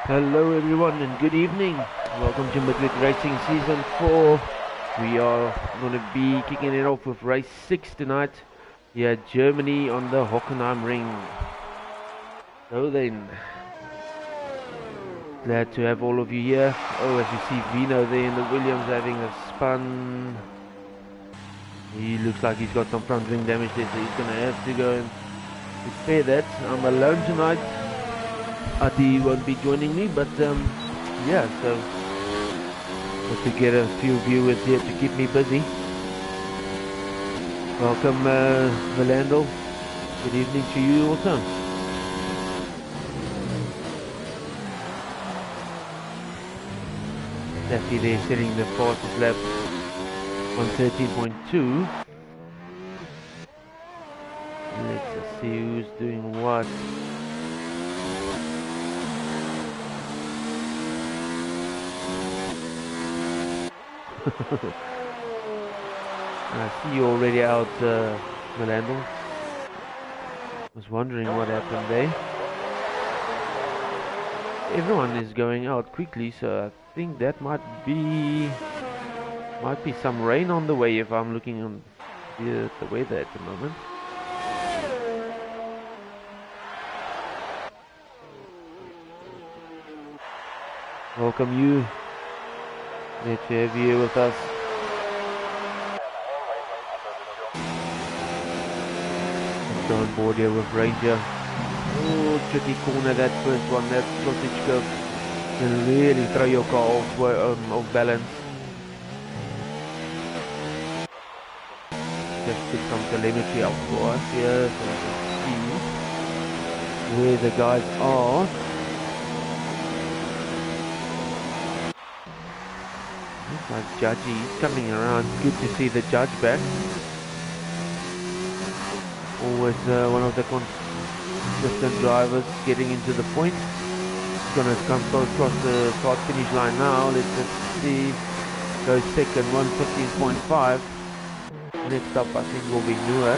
Hello everyone and good evening. Welcome to Midweek Racing Season 4. We are going to be kicking it off with race 6 tonight. Here at Germany on the Hockenheim Ring. So then, glad to have all of you here. Oh, as you see Vino there in the Williams having a spun. He looks like he's got some front wing damage there, so he's going to have to go and repair that. I'm alone tonight. Attie won't be joining me, but yeah, so just to get a few viewers here to keep me busy. Welcome, Valandel. Good evening to you also. Attie there setting the fastest lap on 13.2. Let's see who's doing what. I see you already out, Melandel. Was wondering what happened there. Everyone is going out quickly, so I think that might be some rain on the way if I'm looking on the weather at the moment. Welcome you. Glad to have you with us. Let's go on board here with Ranger. Oh, tricky corner that first one, that sausage curve can really throw your car off balance. Just put some telemetry up for us here so we can see where the guys are. Like Judgy, he's coming around. Good to see the judge back. Always one of the consistent drivers getting into the point. He's going to come across the start finish line now. Let's just see. Goes second, 1:15.5. Next up I think will be Noor.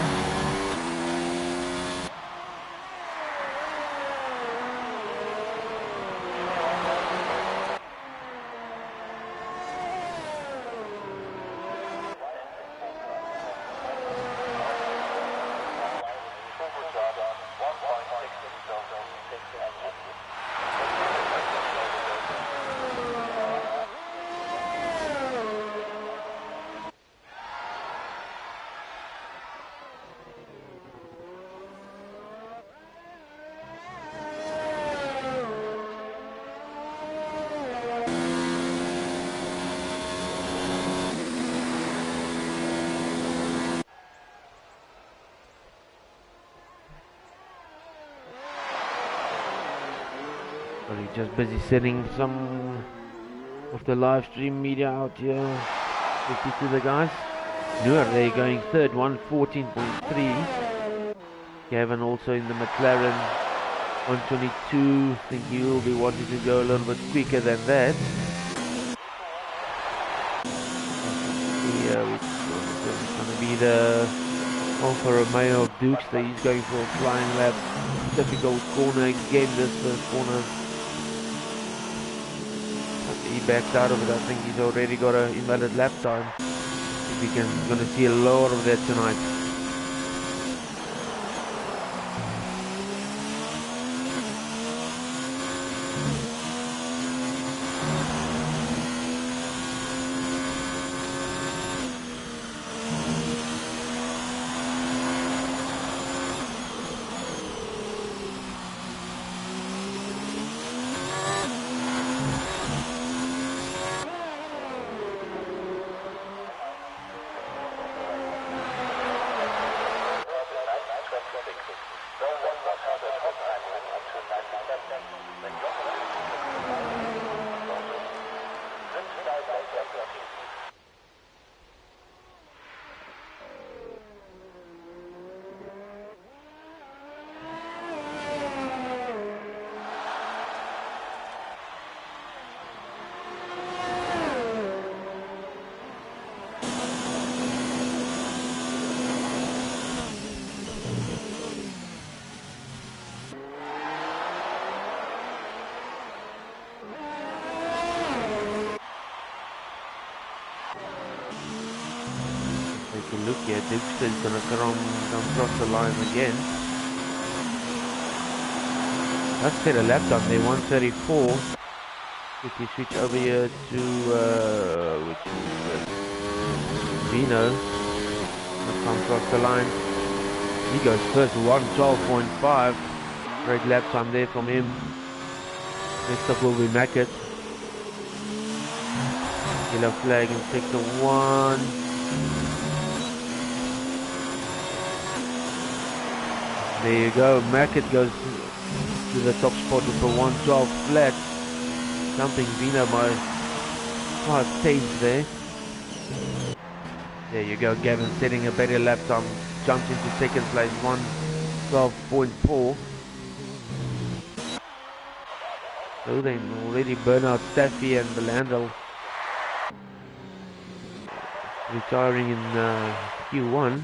Just busy sending some of the live stream media out here. Quickly to the guys. Noor, they're going third, 1:14.3. Gavin also in the McLaren, 1:22. I think he will be wanting to go a little bit quicker than that. Yeah, it's going to be the Alfa Romeo of Dukes. He's going for a flying lap. Difficult corner again, this first corner. He backs out of it. I think he's already got an invalid lap time. I think we're going to see a lot of that tonight. Dirk is going to come across the line again. Let's set a lap time there, 1:34. Quickly switch over here to which is Vino. Come across the line. He goes first, 1:12.5. Great lap time there from him. Next up will be Mackett. Yellow flag in sector 1. There you go. Mackett goes to the top spot with a 1:12 flat. Jumping Vino by 5 pace there. There you go. Gavin setting a better lap time. Jumps into second place, 1:12.4. So then already burn out Staffy and Belandel retiring in Q1.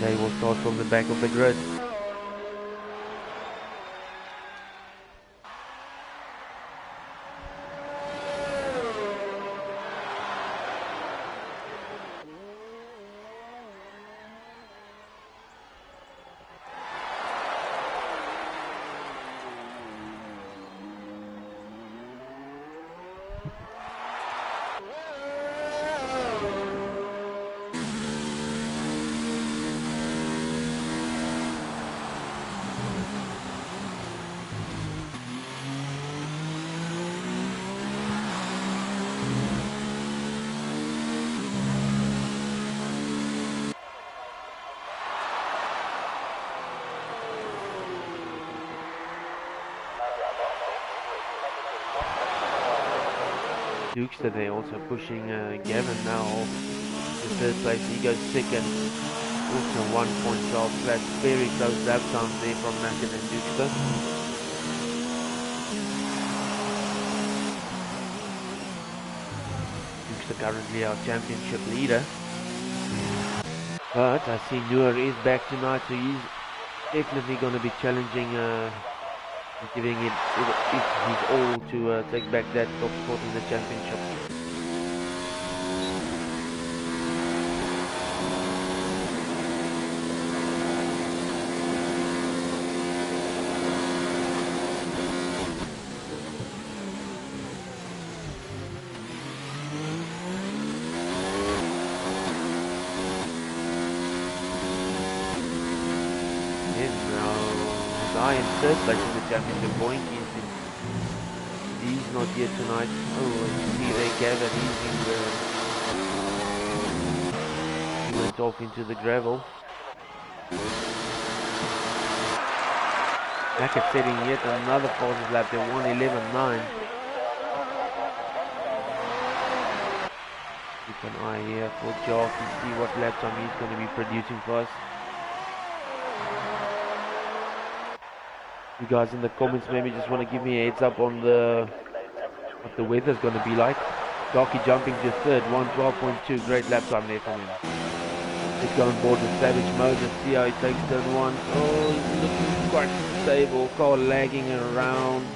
They will start from the back of the grid. Dukester there also pushing Gavin now off to third place. He goes second, also 1.12 flat. Very close lap time there from Mackett and Dukester. Dukester currently our championship leader. But I see Noor is back tonight, so he's definitely going to be challenging, giving it his all to take back that top spot in the championship. In third place in the championship, Boinky he's not here tonight. Oh, you see there Gavin, he went off into the gravel. Mackett setting yet another fastest lap there, 1:11.9. Keep an eye here for Jock to see what lap time he's going to be producing for us. You guys in the comments maybe just want to give me a heads up on what the weather's going to be like. Darky jumping to third, 1:12.2, great lap time there from him. Let's go on board with Savage mode and see how he takes turn 1. Oh, he's looking quite stable, car lagging around.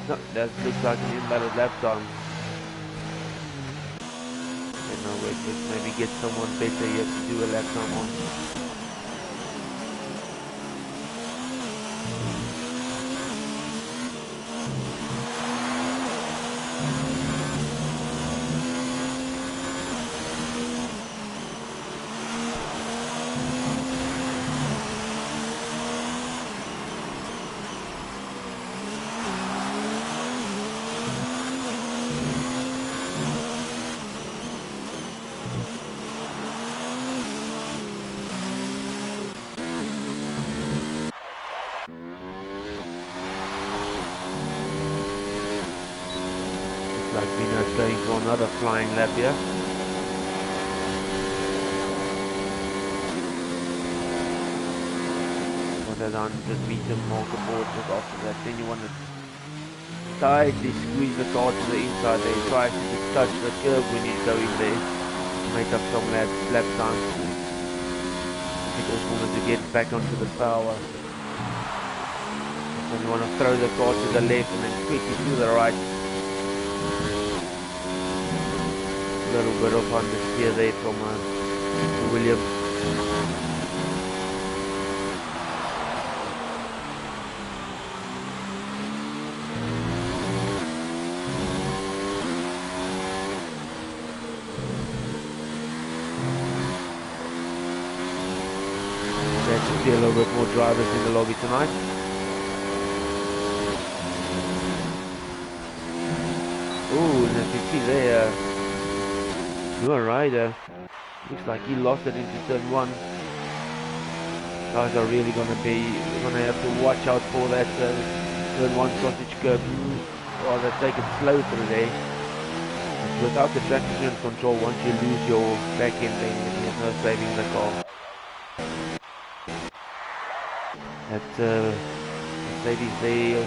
No, that looks like an invalid lap time. And now let's maybe get someone better here to do a lap time on. Like Vino's going for another flying lap here. For that 100-meter marker board, but after that then you want to tightly squeeze the car to the inside there. Try to just touch the curb when you go in there. Make up some lap time. You just wanted to get back onto the power. So you want to throw the car to the left and then quickly to the right. little bit of understeer there from Williams. There should be a little bit more drivers in the lobby tonight. Ooh, and as you see there, your rider looks like he lost it into turn 1. Guys are really gonna have to watch out for that turn 1 sausage curve. Rather take it slow through there. Without the traction control, once you lose your back end, then there's no saving the car. That Mercedes there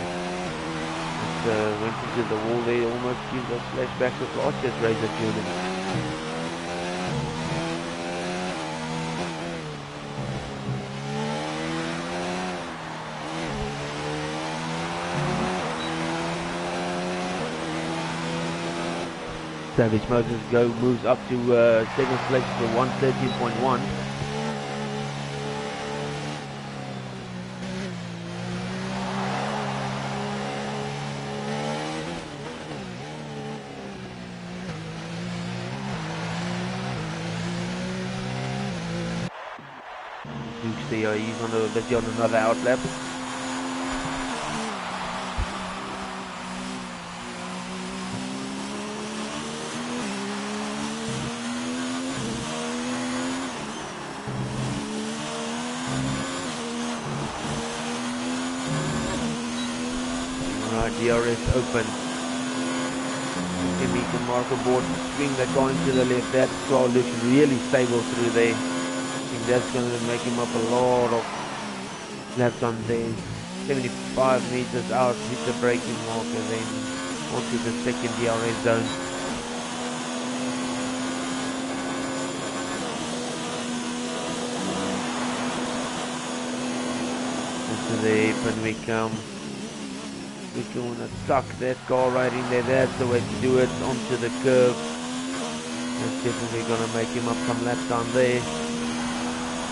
went into the wall there, almost gives us flashbacks of last year's race at Germany. Savage Motors moves up to 7th place for 113.1. He's busy on another outlap. Right, DRS open. Maybe can marker board, swing that car into the left. That car looks really stable through there. I think that's going to make him up a lot of laps on there. 75 meters out, hit the braking marker, then onto the second DRS zone. Into the apron we come. We're going to tuck that car right in there. That's the way to do it, onto the curb. That's definitely going to make him up some laps down there.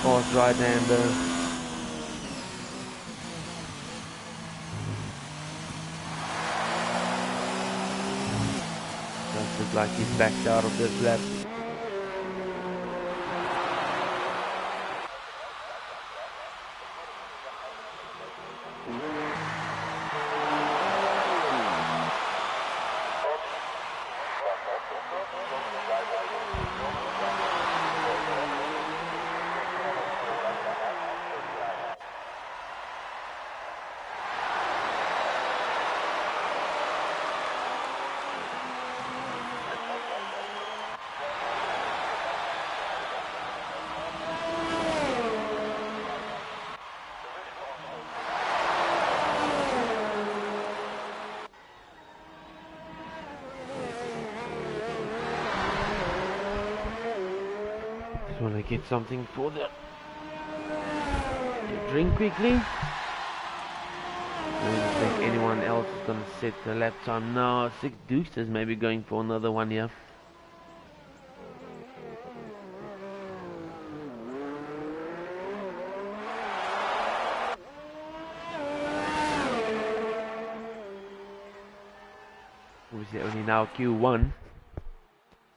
Fast right-hander. Does look like he's backed out of this lap. Just want to get something for the drink quickly. I don't think anyone else is going to set the lap time now. Six Dukes is maybe going for another one here. Obviously only now Q1,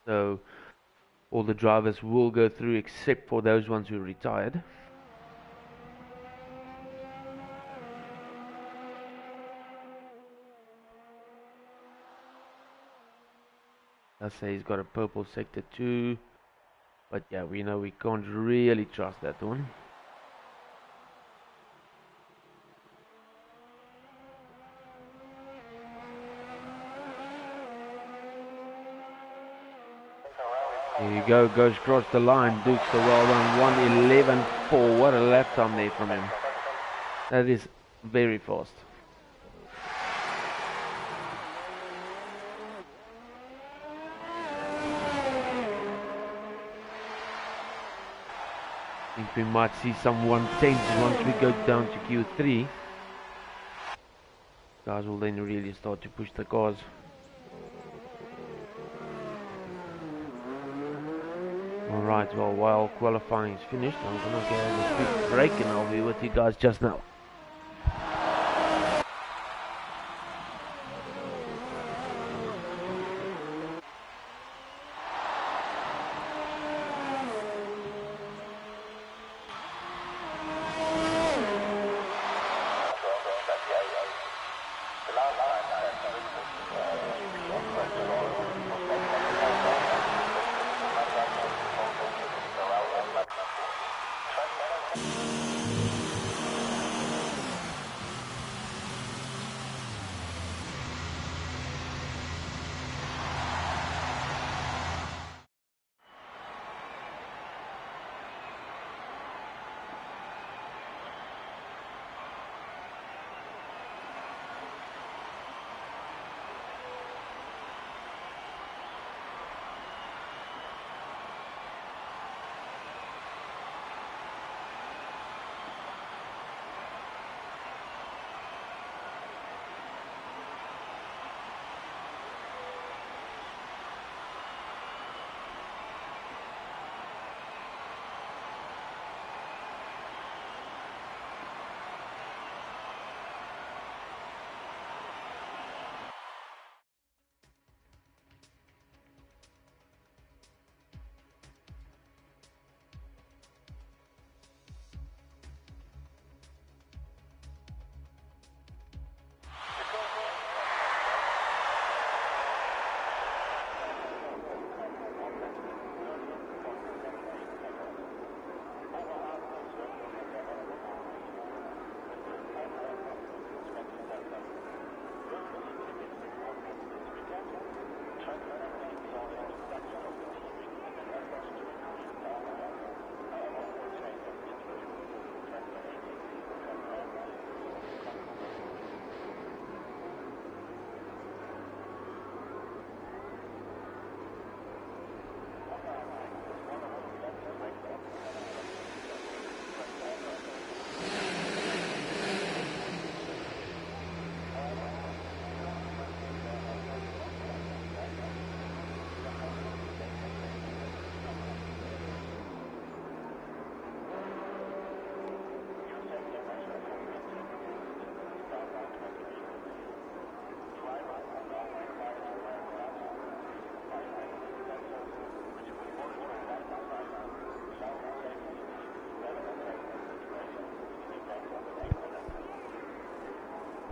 so all the drivers will go through except for those ones who retired. I'll say he's got a purple sector too, but yeah, we know we can't really trust that one. There you go, goes across the line. Dukes the well done, 1:11.4. What a lap time there from him. That is very fast. I think we might see some 110s once we go down to Q3. Guys will then really start to push the cars. Alright, well, while qualifying is finished, I'm gonna get a quick break and I'll be with you guys just now.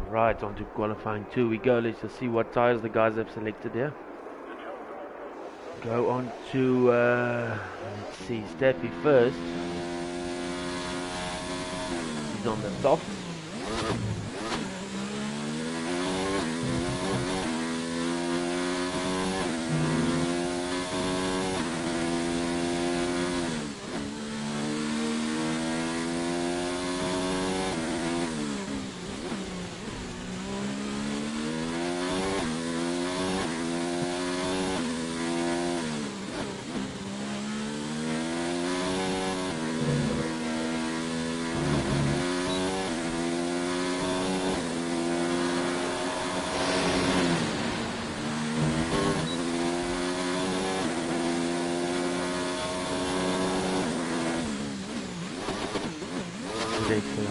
Right, on to qualifying 2 we go. Let's just see what tyres the guys have selected here. Go on to, let's see, Steffi first. He's on the soft.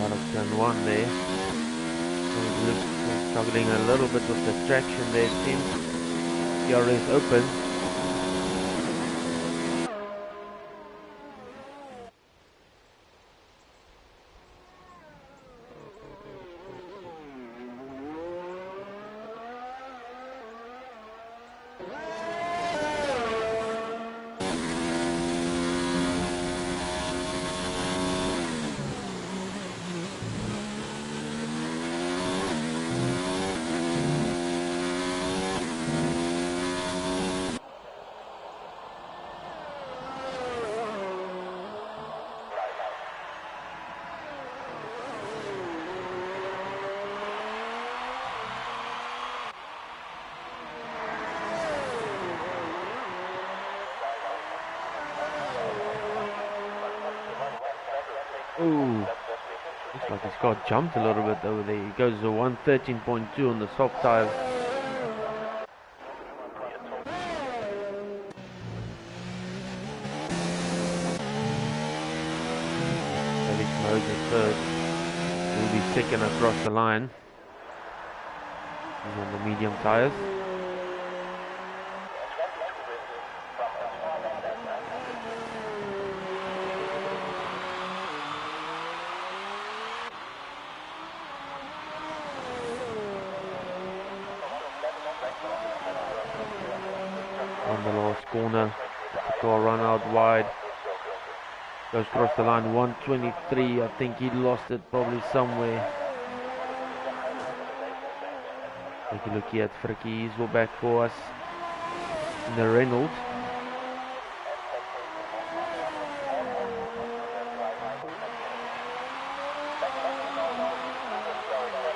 Out of turn 1 there. Struggling a little bit with the traction there, it seems. DRS open. Ooh, looks like his car jumped a little bit over there. He goes to 113.2 on the soft tires. He'll be second across the line. He's on the medium tyres. On the last corner, the car run out wide. Goes across the line, 123. I think he lost it probably somewhere. Take a look here at Frikkie. He's all back for us in the Reynolds.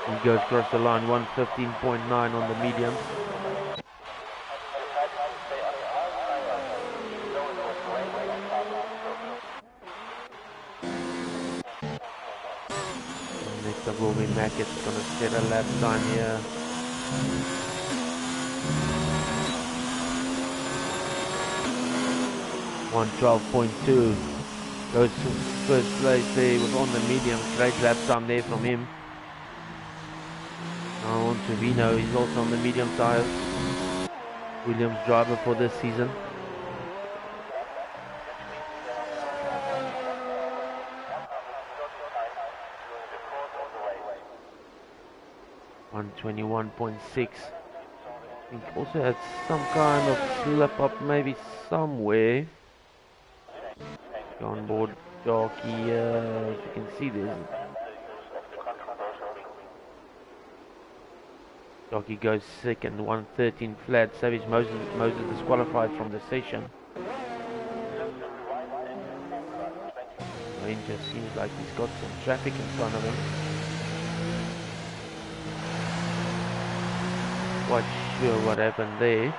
He goes across the line, 115.9 on the medium. Next up will be Mackett's going to set a lap time here. .112.2 goes to first place there. He was on the medium. Great lap time there from him. Now on to Vino. He's also on the medium tyres. Williams driver for this season. .121.6. I think also had some kind of slip up maybe somewhere. On board jockey, as you can see there. Jockey goes second, 113 flat. Savage Moses disqualified from the session. Ranger seems like he's got some traffic in front of him. Quite sure what happened there.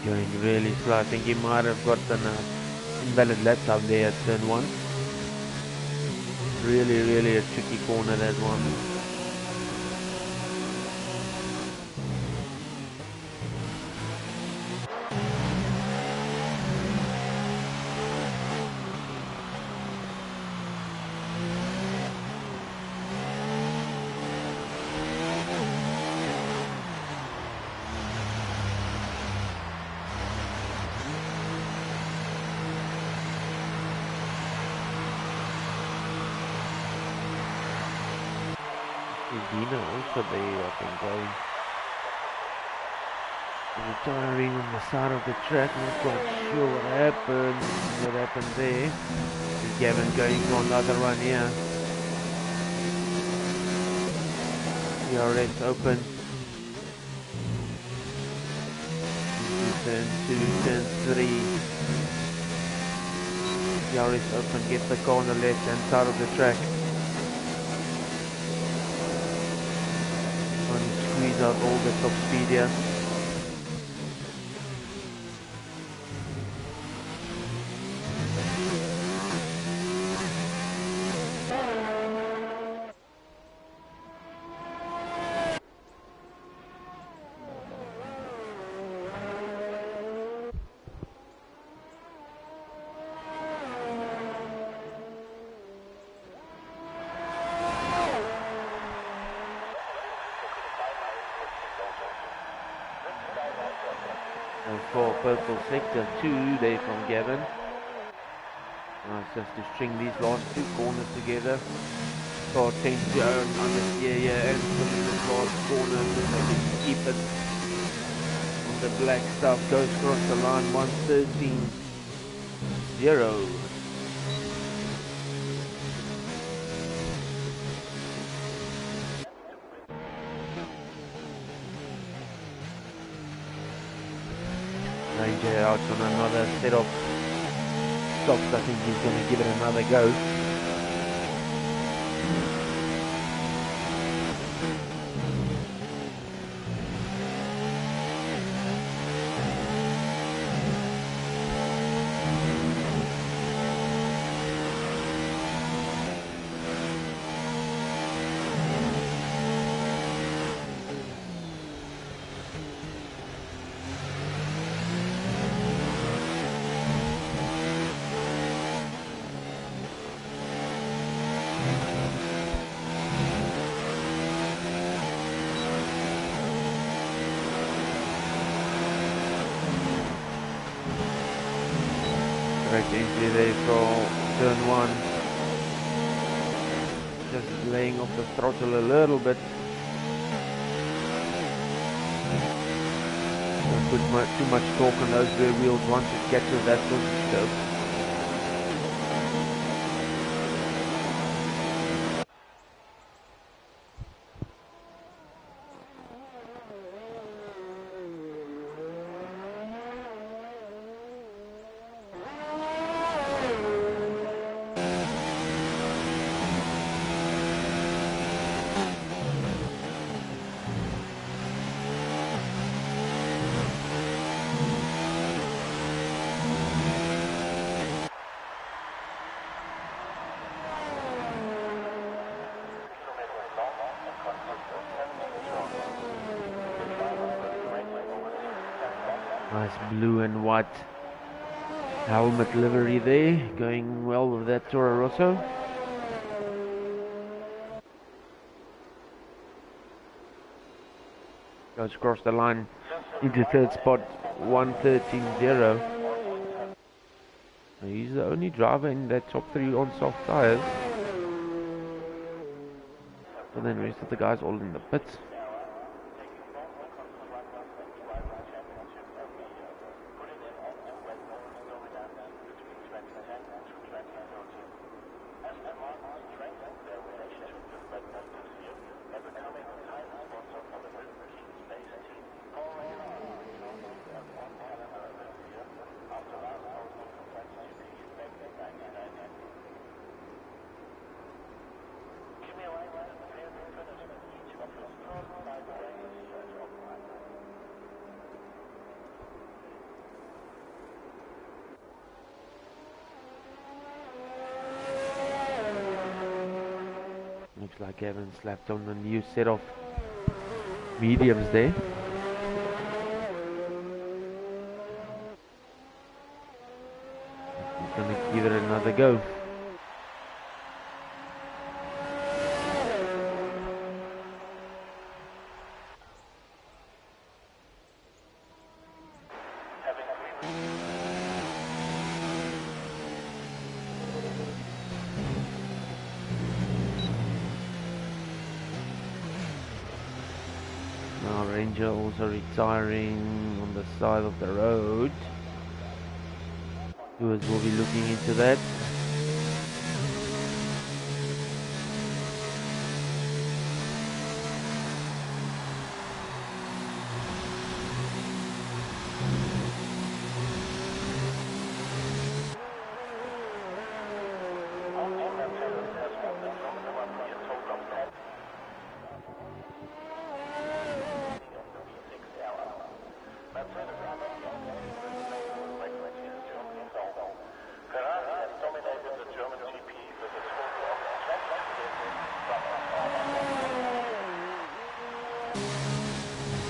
Going really slow. I think he might have gotten an invalid lap time there at turn 1. Really a tricky corner, that one. Dina also there, I think, going retiring on the side of the track. Not quite sure what happened there. Is Gavin going for another run here? DRS open. Turn 2, turn 3. DRS open, get the car on the left hand side of the track. Squeeze out all the top speed here. For purple sector 2 there from Gavin. Nice just to string these last two corners together. Car tends to understeer here and put in this last corner so they can keep it on the black stuff. Goes across the line, 113.0. Ranger out on another set of stops. I think he's going to give it another go. Direct entry there for turn 1. Just laying off the throttle a little bit. Don't put too much torque on those rear wheels once it catches that sort of scope. Nice blue and white helmet livery there, going well with that Toro Rosso. Goes across the line into third spot, 1:13.0. He's the only driver in that top 3 on soft tyres. But then the rest of the guys all in the pits. Looks like Evan slapped on a new set of mediums there. He's going to give it another go. Now Ranger also retiring on the side of the road. Viewers will be looking into that.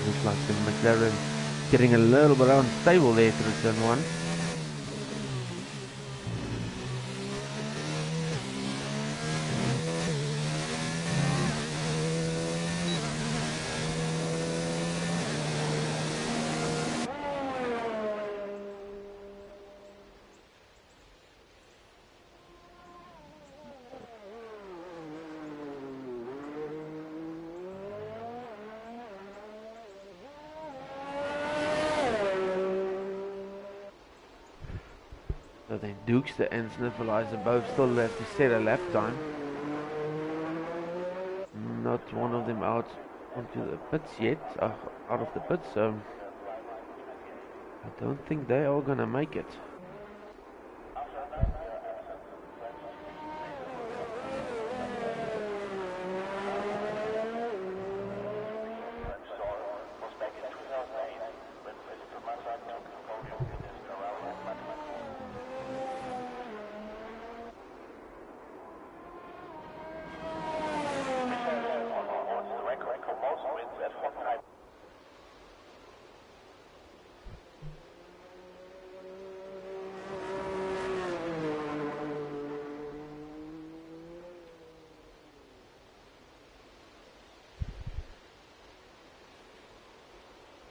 Looks like the McLaren getting a little bit unstable there through turn 1. So then Dukester and Sniffleizer both still have to set a lap time. Not one of them out onto the pits yet, out of the pits, so I don't think they are gonna make it.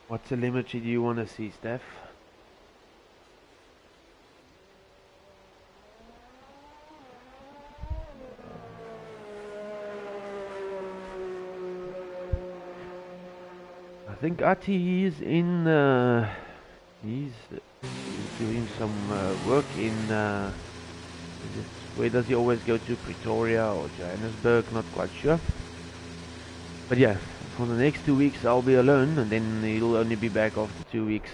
What telemetry do you want to see, Steph? I think Attie is in, he's doing some work in, where does he always go to, Pretoria or Johannesburg, not quite sure. But yeah, for the next 2 weeks I'll be alone, and then he'll only be back after 2 weeks.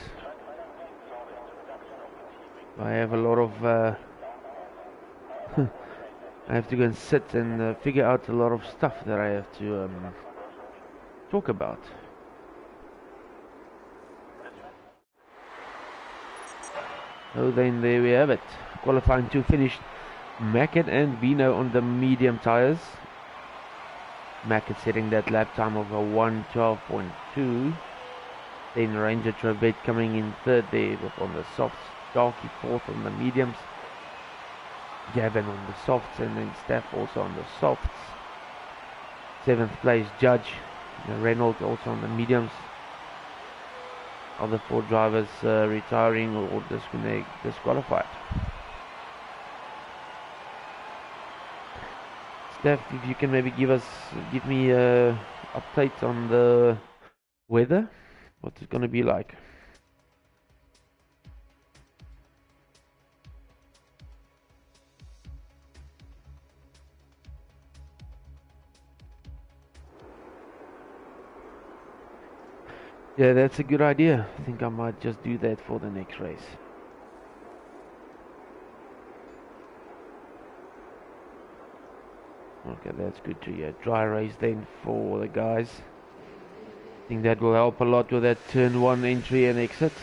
I have a lot of, I have to go and sit and figure out a lot of stuff that I have to talk about. So then there we have it. Qualifying 2 finished. Mackett and Vino on the medium tires. Mackett setting that lap time of a 1:12.2. Then Ranger Trevette coming in third there on the softs. Darky fourth on the mediums. Gavin on the softs, and then Steph also on the softs. 7th place Judge. Reynolds also on the mediums. Other 4 drivers retiring or disqualified. Steph, if you can maybe give me a update on the weather, what it's going to be like. Yeah, that's a good idea. I think I might just do that for the next race. Okay, that's good to hear. Dry race then for the guys. I think that will help a lot with that turn 1 entry and exit.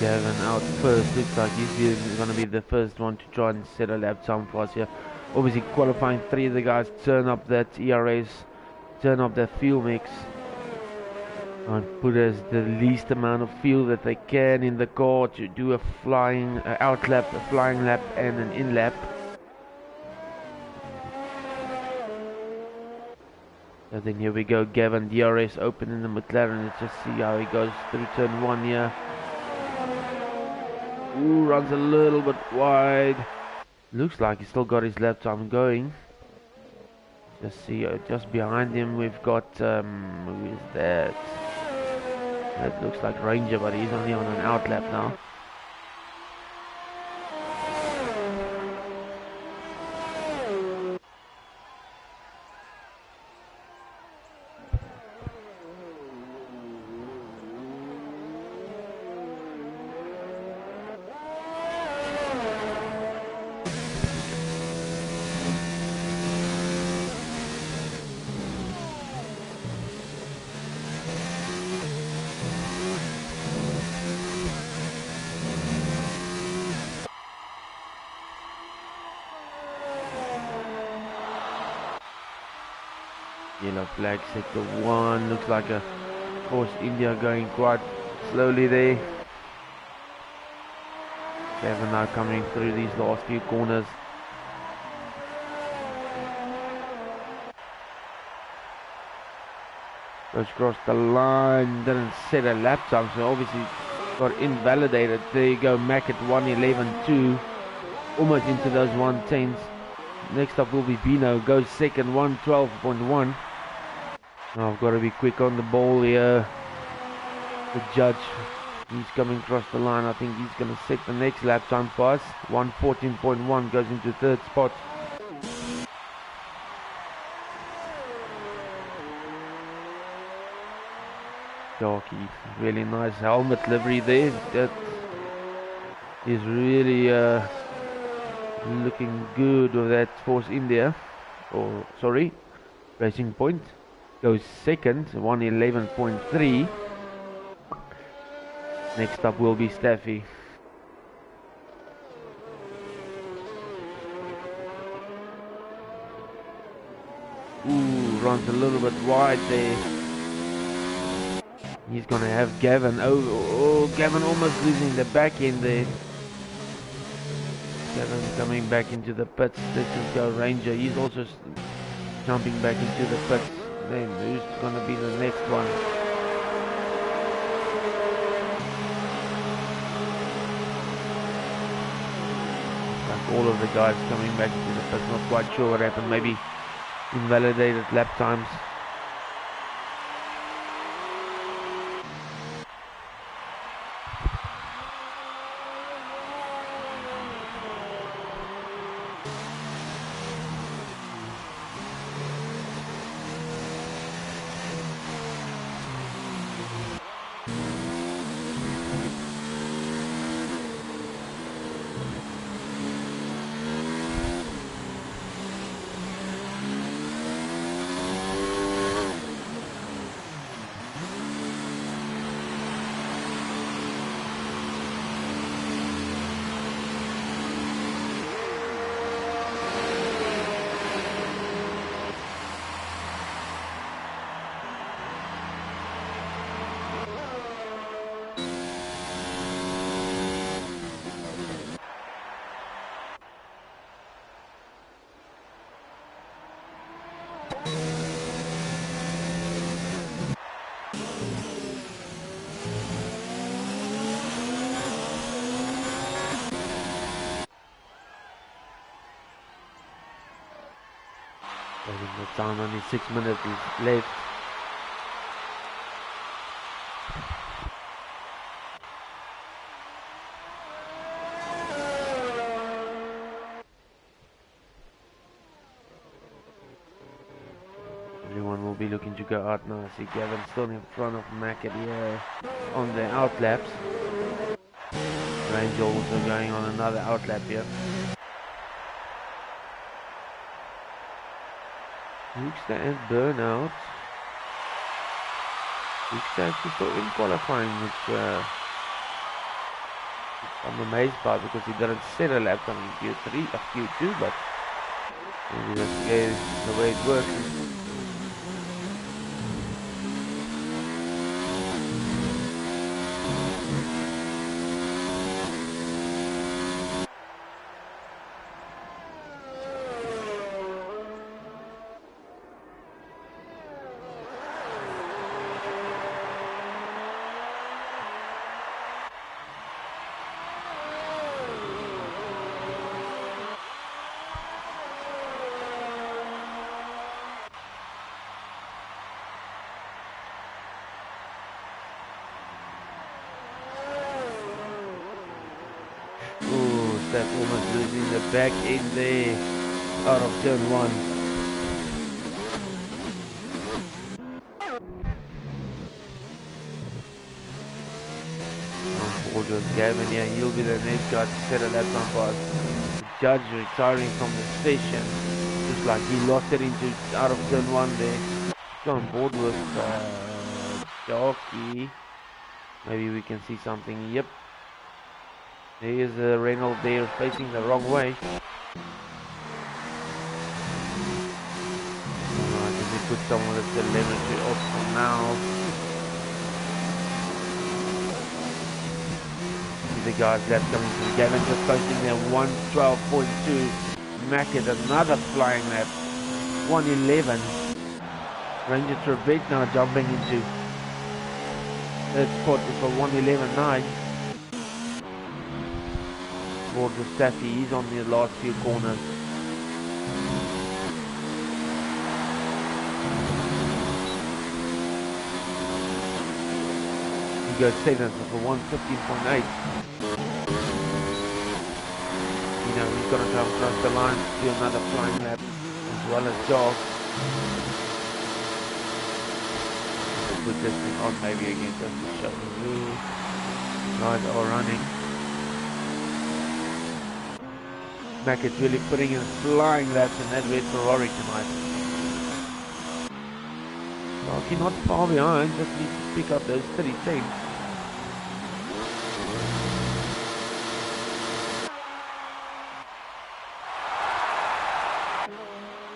Gavin out first. Looks like he's going to be the first one to try and set a lap time for us here. Obviously qualifying 3 of the guys turn up that ERS, turn up that fuel mix, and put as the least amount of fuel that they can in the car to do a flying out lap, a flying lap and an in lap. So then here we go, Gavin, DRS open in the McLaren. Let's just see how he goes through turn 1 here. Ooh, runs a little bit wide. Looks like he's still got his lap time going. Just see, just behind him we've got, who is that? That looks like Ranger, but he's only on an out lap now. Yellow flag sector 1. Looks like a Force India going quite slowly there. Gavin now coming through these last few corners. Goes across the line, didn't set a lap time, so obviously got invalidated. There you go, Mac at 1:11.2, almost into those 1:10s. Next up will be Bino, goes second, 1:12.1. Now I've got to be quick on the ball here. The judge, he's coming across the line. I think he's going to set the next lap time for us. 1:14.1 goes into third spot. Darky, really nice helmet livery there. That is really looking good with that Force India. Or sorry, Racing Point goes second, 1:11.3. Next up will be Staffy. Ooh, runs a little bit wide there. He's gonna have Gavin. Oh, Gavin almost losing the back end there. Gavin coming back into the pits. This is go Ranger. He's also jumping back into the pits. Then who's gonna be the next one? Like all of the guys coming back into the pits. Not quite sure what happened. Maybe invalidated lap times. The time, only 6 minutes is left. Everyone will be looking to go out now. I see Gavin still in front of Mac at here on the outlaps. Ranger also going on another outlap here. Hoekster and Burnout. Hoekster actually still in qualifying, which I'm amazed by because he didn't set a lap time in Q3 or Q2, but maybe that's the way it works. That almost losing the back end there out of turn 1. On board with Gavin here, he'll be the next guy to set a lap time for us. The judge retiring from the station, just like he lost it into out of turn 1 there. Go on board with Darky. Maybe we can see something. Yep. There is a Reynolds there facing the wrong way. Alright, if we put some of the telemetry off for now. See the guys left coming through. Gavin just posting there 112.2. Mackett another flying lap. 111. Ranger Trebek now jumping into third spot for 111.9. Border Staffy, he's on the last few corners. He goes 7th for 115.8. You know, he's going to come across the line to do another flying lap as well as jog. Put this thing on maybe again just to show who guys are running. Mackett's really putting in flying laps in that red Ferrari tonight. Well, he's not far behind, just needs to pick up those 30 tenths.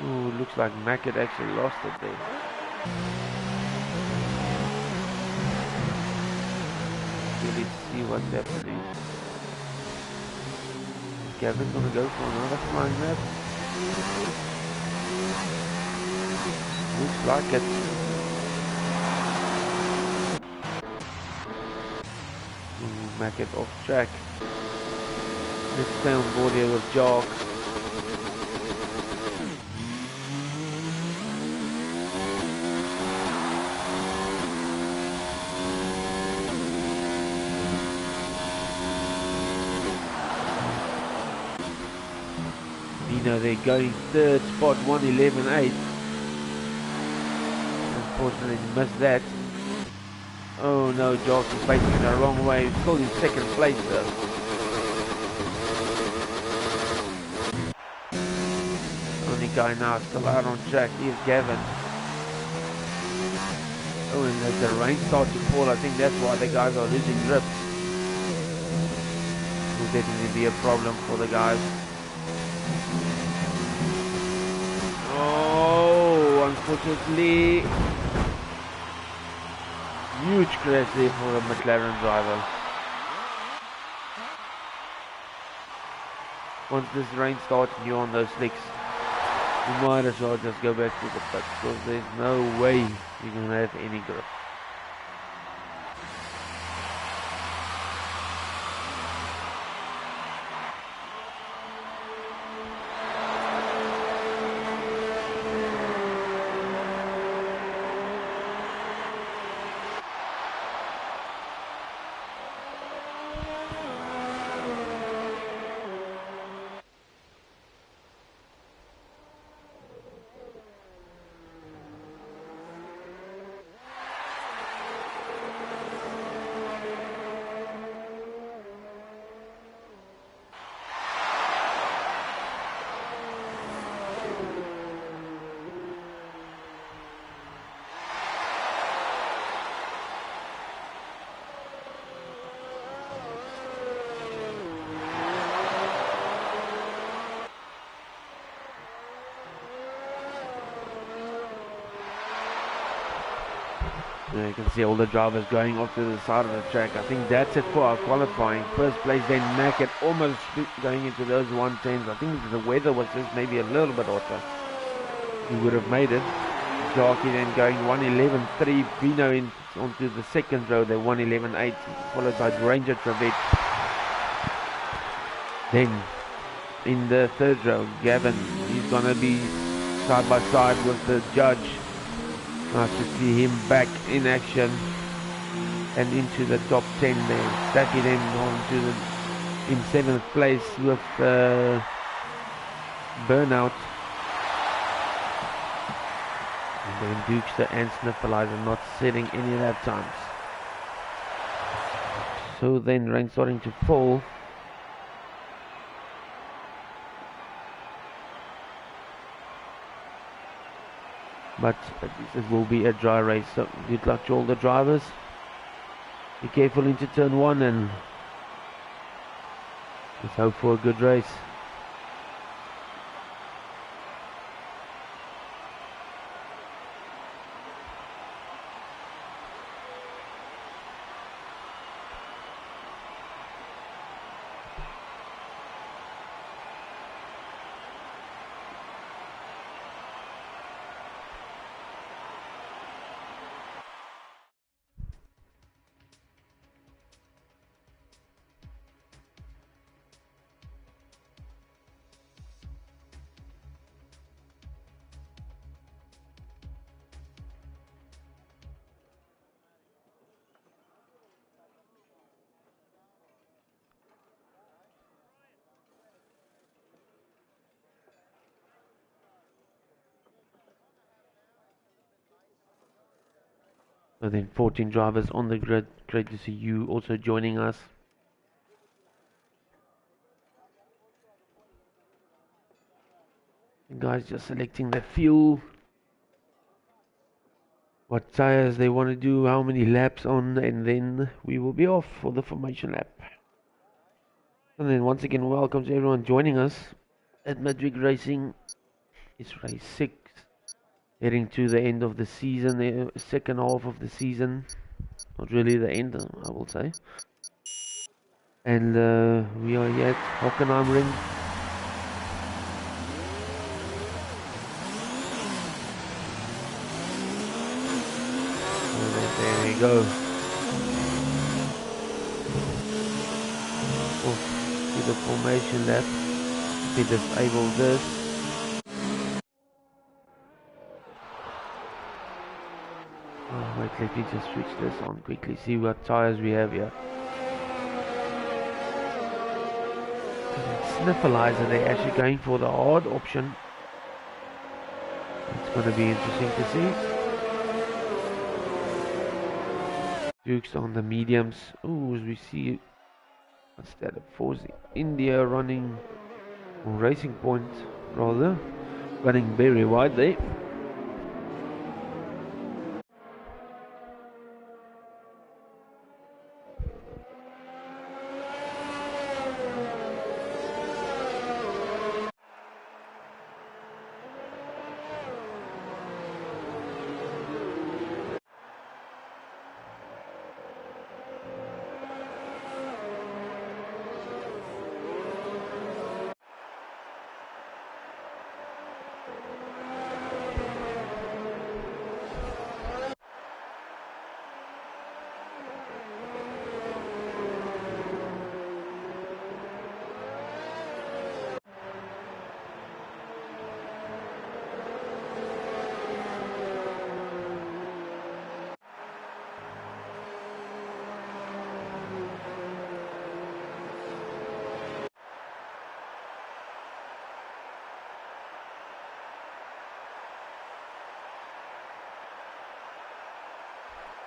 Ooh, looks like Mackett actually lost it there. Really see what's happening. Is Gavin gonna go for another flying lap? Looks like it. Ooh, Mackett off track. Let's stay on board here with Jog. They're going third spot, 111.8. Unfortunately missed that. Oh no, Josh is facing it the wrong way. He's still in second place though. Only guy now still out on track is Gavin. Oh, and as the rain starts to fall, I think that's why the guys are losing grip. Will definitely be a problem for the guys. Oh, unfortunately, huge crash there for the McLaren driver. Once this rain starts and you're on those slicks, you might as well just go back to the pit because there's no way you're going to have any grip. You can see all the drivers going off to the side of the track. I think that's it for our qualifying. First place then Mackett almost going into those 110s. I think the weather was just maybe a little bit hotter. He would have made it. Jockey then going 111.3. Vino in onto the second row there, 111.8, followed by Ranger Trebek. Then in the third row, Gavin, he's gonna be side by side with the judge. Nice to see him back in action and into the top 10 there. Staffy then on to the in 7th place with Burnout. And then Dukester and Sniffleizer not setting any lap times. So then rain starting to fall. But it will be a dry race, so good luck to all the drivers. Be careful into turn 1 and let's hope for a good race. And then 14 drivers on the grid. Great to see you also joining us. The guys just selecting the fuel. What tires they want to do, how many laps on, and then we will be off for the formation lap. And then once again, welcome to everyone joining us at Midweek Racing. It's race 6, heading to the end of the season, the second half of the season. Not really the end, I will say. And we are here at Hockenheim Ring. There we go. Off to the formation lap. We disable this. Oh wait, let me just switch this on quickly. See what tires we have here. Sniffleizer, they're actually going for the hard option. It's going to be interesting to see. Dukes on the mediums. Oh, as we see, what's that? Force India running, Racing Point rather, running very wide there.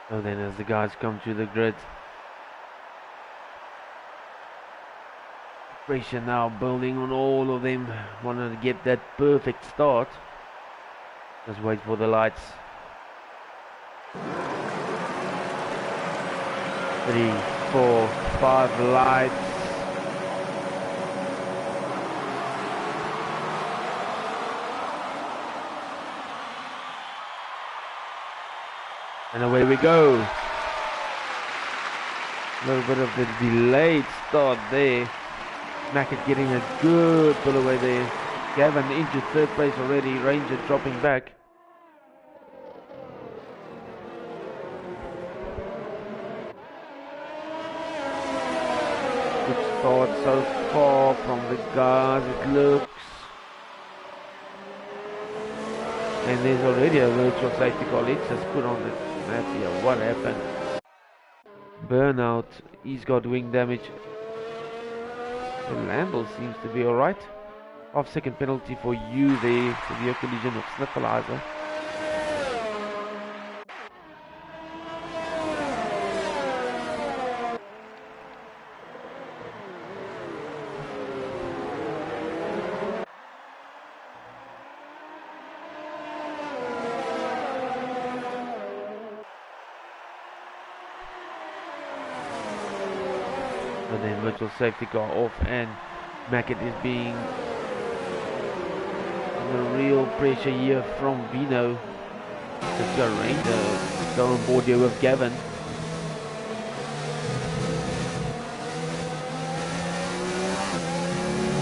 So then as the guys come to the grid, pressure now building on all of them, wanting to get that perfect start. Just wait for the lights. 3, 4, 5 lights. And away we go. A little bit of the delayed start there. Mackett getting a good pull away there. Gavin into third place already. Ranger dropping back. Good start so far from the guys, it looks. And there's already a virtual safety car. Let's just put on the map here. What happened? Burnout. He's got wing damage. The Landel seems to be alright. Half-second penalty for you there. Severe collision of Sniffleizer. And then virtual safety car off, and Mackett is being under real pressure here from Vino. Let's go Ranger, go on board here with Gavin. I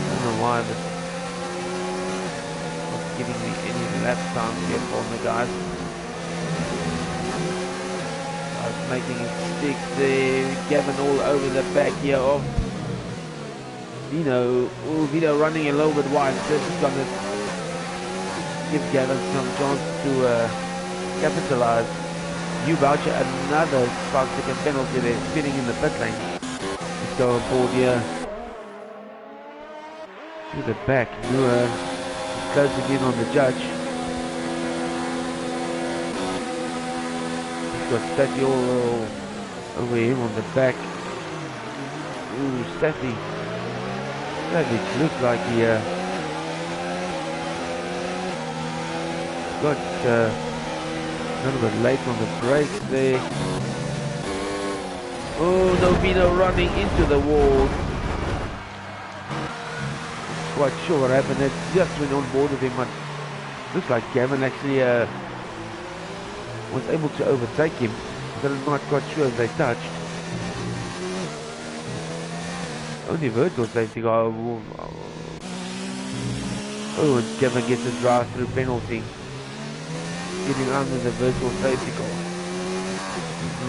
don't know why this is not giving me any lap time here for the guys. Making it stick there. Gavin all over the back here of Vino. Oh, Vino running a little bit wide. This is going to give Gavin some chance to capitalize. New Boucher, another 5-second penalty there, spinning in the pit lane. Let's go on board here. To the back. Noor closing in on the judge. got Staffy all over him on the back. Ooh, Staffy. Staffy looks like he got a little bit late on the brakes there. Oh, Novino running into the wall. Quite sure what happened. It just went on board with him, but looks like Gavin actually was able to overtake him, but I'm not quite sure if they touched. Only virtual safety car. Oh, and Gavin gets a drive-through penalty. Getting under the virtual safety car.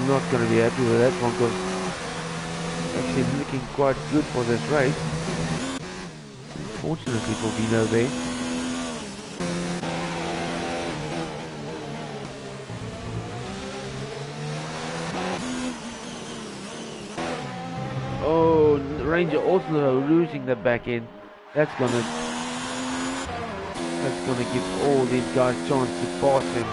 Not going to be happy with that one because actually looking quite good for this race. Fortunately for Vino there. Oh, Ranger also losing the back end. That's gonna give all these guys a chance to pass him.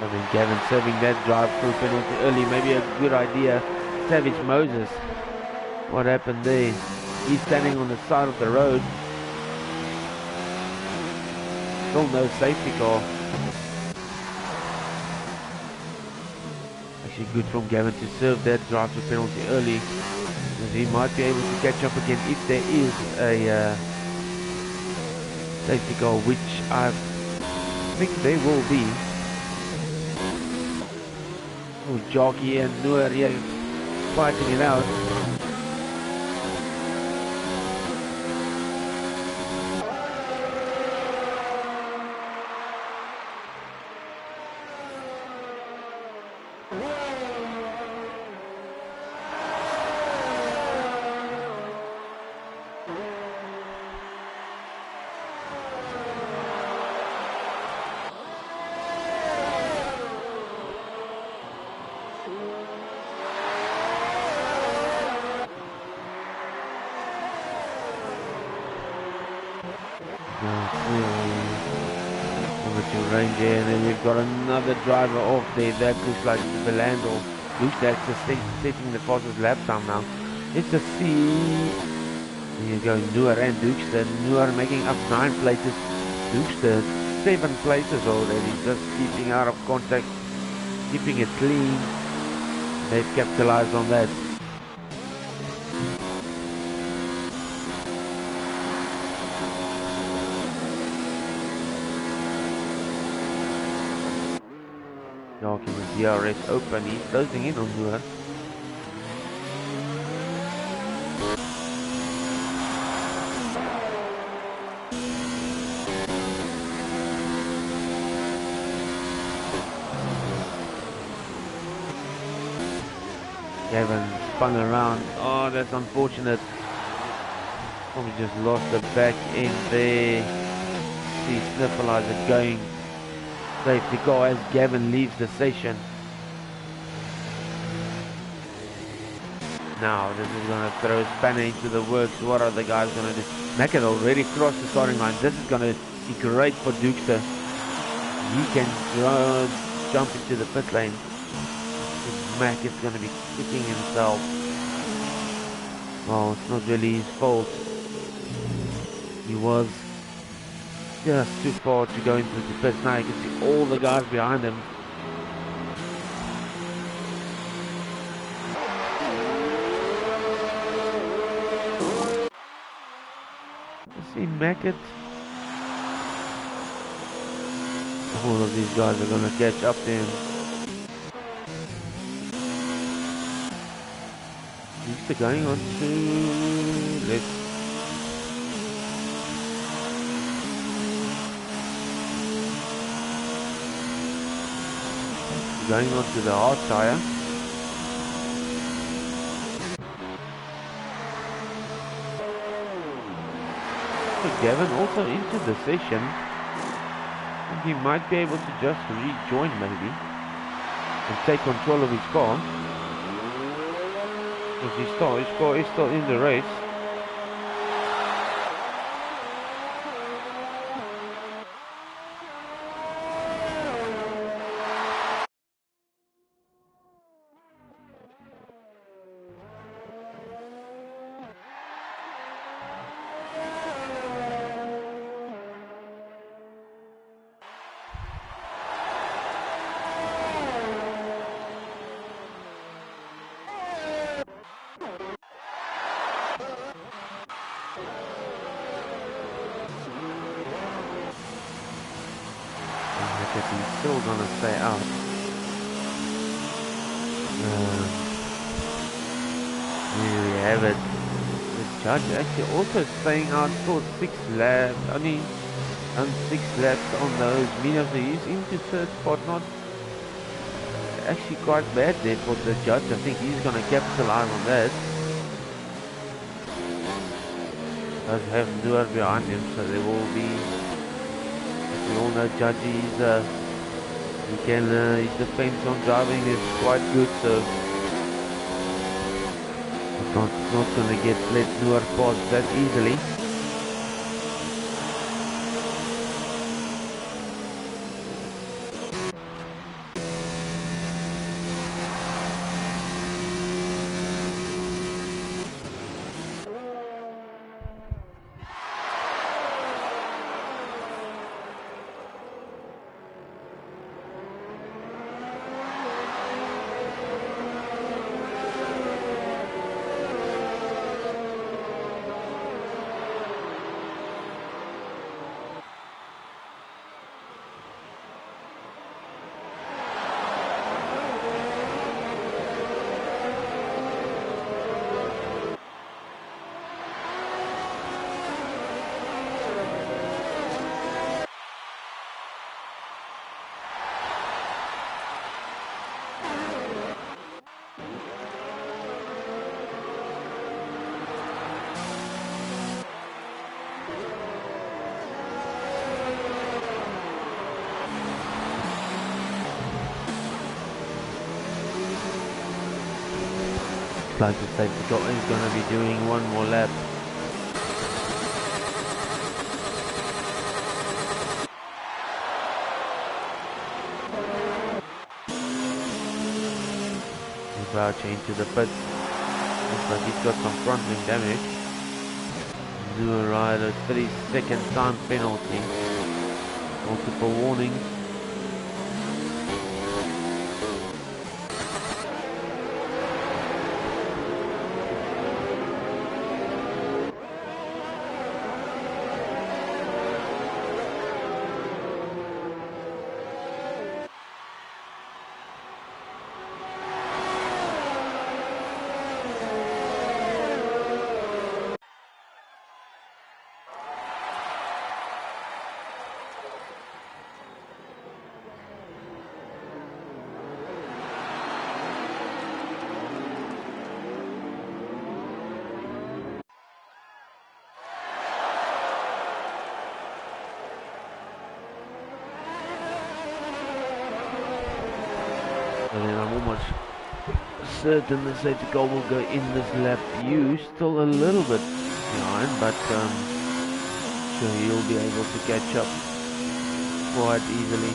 I mean, Gavin serving that drive-through penalty early, maybe a good idea. Savage Moses, what happened there? He's standing on the side of the road. Still no safety car. Actually good from Gavin to serve that drive-through penalty early, because he might be able to catch up again if there is a safety car, which I think there will be. Oh, Jockey and Noor here fighting it out. Ranger, and then we've got another driver off there. That looks like Belandor. Looks like setting the fastest lap time now. Let's just see. Here you go, Noor and Dookster. Noor making up 9 places. Dookster 7 places already. Just keeping out of contact, keeping it clean. They've capitalized on that. Dark in the DRS open, he's closing in on Noor. Gavin spun around. Oh, that's unfortunate. Probably just lost the back end there. See Sniffleizer going. Safety car as Gavin leaves the station. Now this is going to throw a spanner into the works. What are the guys going to do? Mac had already crossed the starting line. This is going to be great for Dookster. He can jump into the pit lane. Mac is going to be kicking himself. Well, it's not really his fault. He was just too far to go into the pits. Now you can see all the guys behind him. see Mackett. All of these guys are going to catch up to him. He's going on to... Going on to the hard tyre. So Gavin also into the session. I think he might be able to just rejoin maybe and take control of his car. Because his car is still in the race. He's still gonna stay out. Here we have it. The judge actually also staying out for 6 laps. Only 6 laps on those mediums. So he's into third spot. Not actually quite bad there for the judge. I think he's gonna capitalize on that. Does have Noor behind him, so there will be. We all know Judge his defense on driving is quite good, so not going to let Noor pass that easily. Like the safety car is going to be doing one more lap. Crouch into the pits. Looks like he's got some front wing damage. Do a rider 30-second time penalty. Multiple warnings. And then I'm almost certain the safety car will go in this lap. You still a little bit behind, but sure he'll be able to catch up quite easily.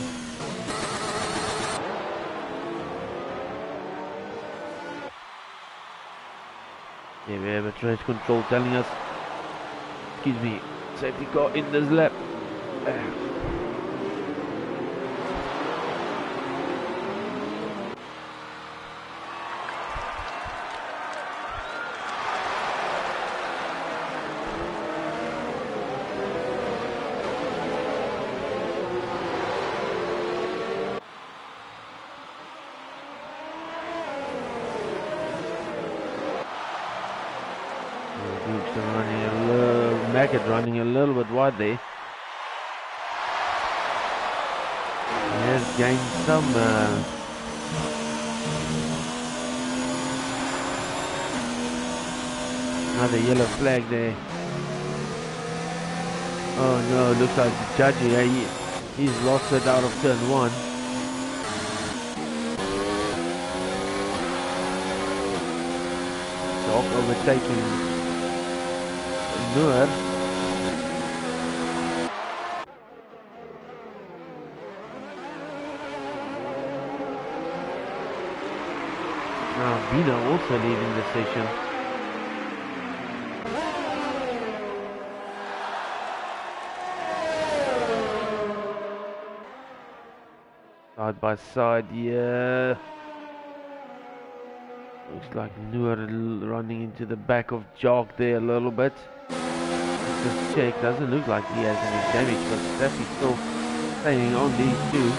Here we have a trace control telling us, excuse me, safety car in this lap. Mackett running a little bit wide there. He has gained some another yellow flag there. Oh no, looks like the judge here, he's lost it out of turn 1. Doc overtaking Noor. Now Vina also leaving the session. Side by side here. Looks like Noor running into the back of Jock there a little bit. Just check, doesn't look like he has any damage, but Staffy's still staying on these two.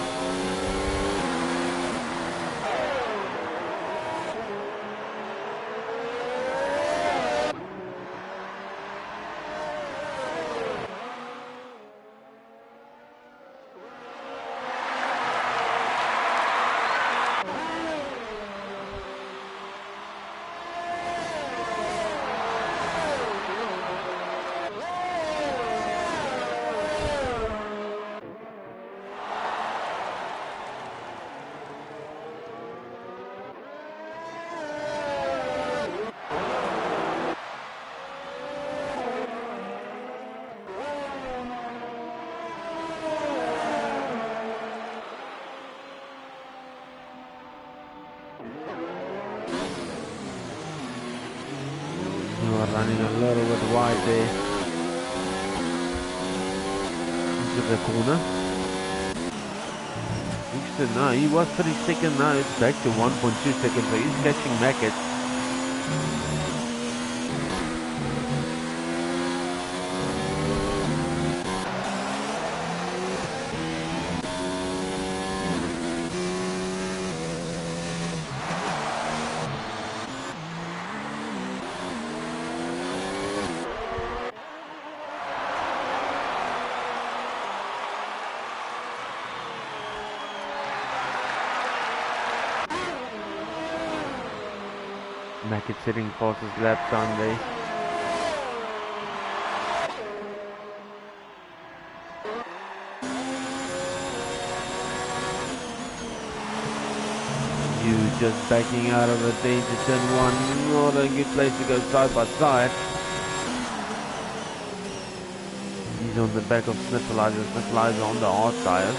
Running a little bit wide there into the corner. Houston now, he was 3 seconds, now it's back to 1.2 seconds, so he's catching Mackett. Mackett sitting past his lap time there. You just backing out of it there into turn 1. Not a good place to go side by side. He's on the back of Sniffleiser. Sniffleiser on the hard tires.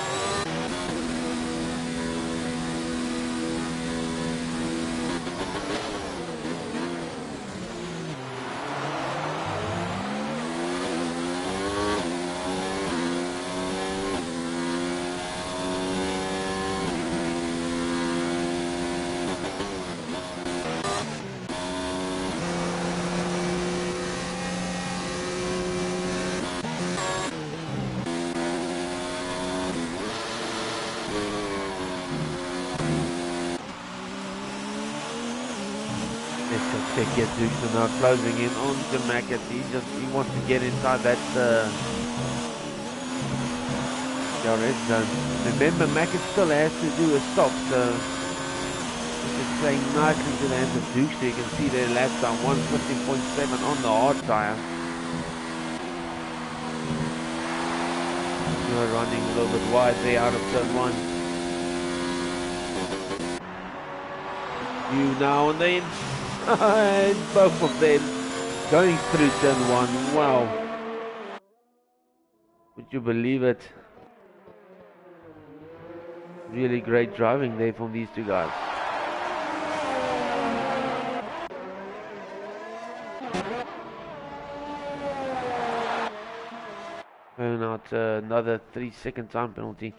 Check here, Dukes now closing in on to Mackett. He wants to get inside that red zone. Remember, Mackett still has to do a stop, so this is playing nicely to the hands of Dukes. So you can see their lap time 150.7 on the hard tire. You're running a little bit wide there out of turn 1. You now on the and both of them going through turn 1. Wow. Would you believe it? Really great driving there from these two guys. And out another 3-second time penalty.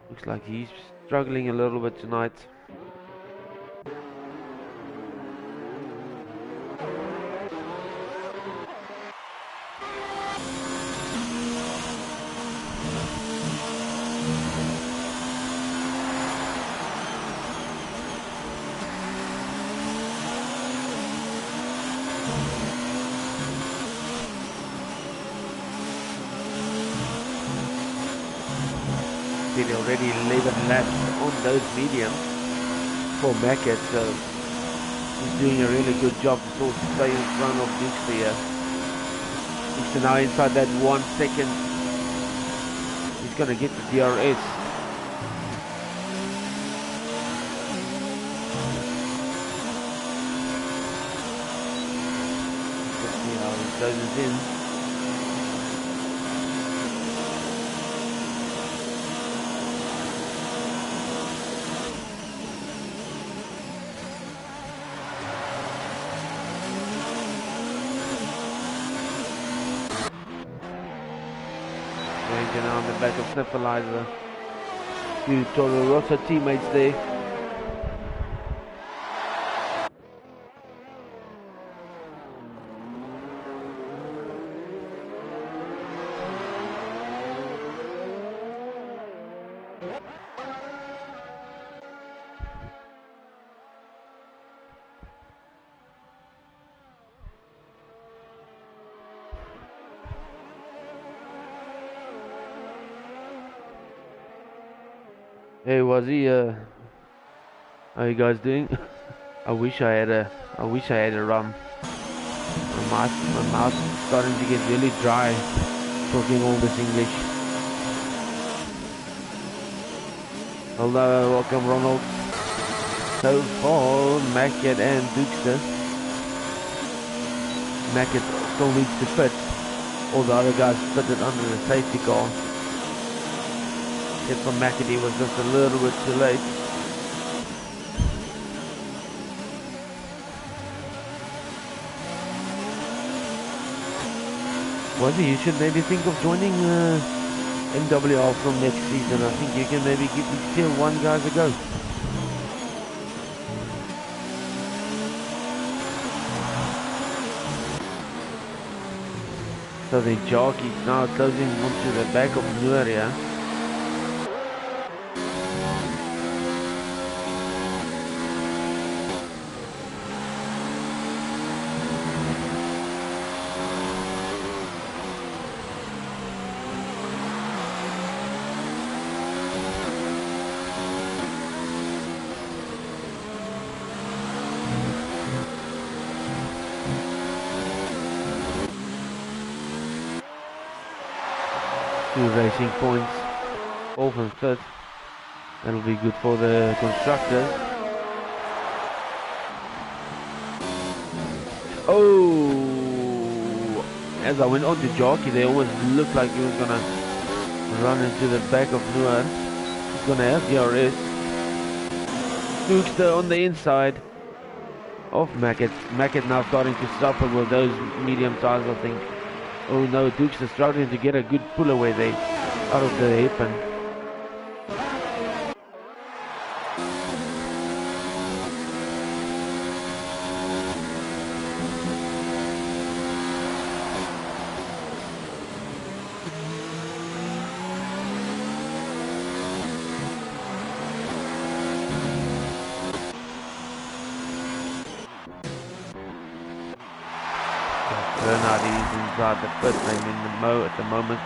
Looks like he's struggling a little bit tonight. said, already 11 laps on those mediums for Mackett, so he's doing a really good job to sort of stay in front of Dukes here. Dukes now inside that 1 second. He's going to get the DRS. Let's see how he closes in. On the back of Sniffalizer. Two Toro Rosso teammates there. Hey, Wazzy, how you guys doing? I wish I had a rum. My mouth is starting to get really dry talking all this English. Hello, welcome Ronald. So far, Mackett and Dukester. Mackett still needs to fit. All the other guys fitted under the safety car. From McAdee was just a little bit too late. Wazzy, you should maybe think of joining MWR from next season. I think you can maybe give these tier 1 guys a go. So the jockeys now closing onto the back of New area. Racing points, all from 5th. That'll be good for the constructors. Oh! As I went on to jockey, they almost looked like he was gonna run into the back of Noor. He's gonna have DRS. Dukester on the inside of Mackett. Mackett now starting to suffer with those medium tires, I think. Oh no, Dukes is struggling to get a good pull away there out of the hairpin. Bernard is inside the pit lane in the at the moment,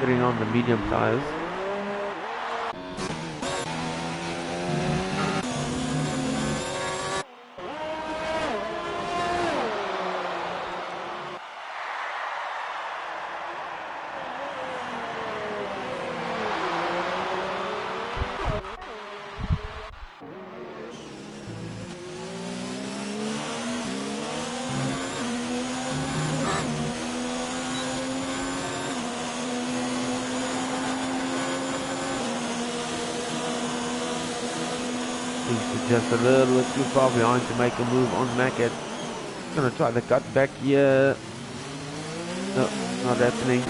getting on the medium tires. Just a little bit too far behind to make a move on Mackett. Gonna try the cut back here. No, not happening.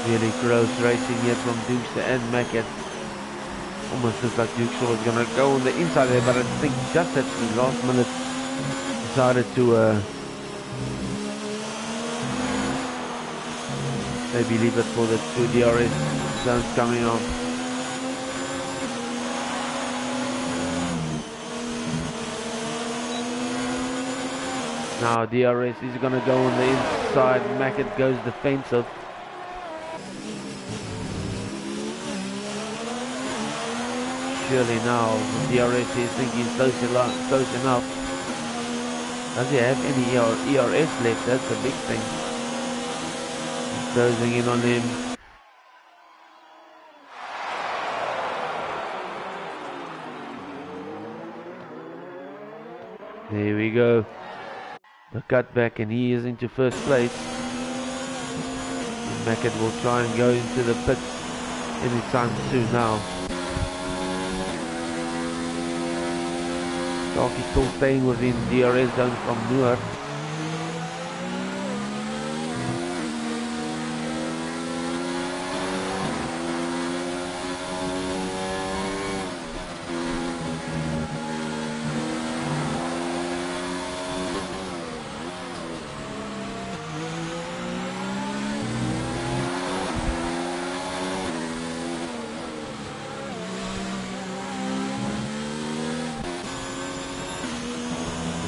Really gross racing here from Dukester and Mackett. Almost looks like Dukester was going to go on the inside there, but I think just at the last minute decided to Maybe leave it for the two DRS zones coming on. Now DRS is going to go on the inside. Mackett goes defensive. Surely now the DRS is thinking close enough. Does he have any ERS left? That's a big thing. He's closing in on him. There we go. The cutback, and he is into first place. Mackett will try and go into the pits anytime soon now. Stark is still staying within DRS zone from Noor.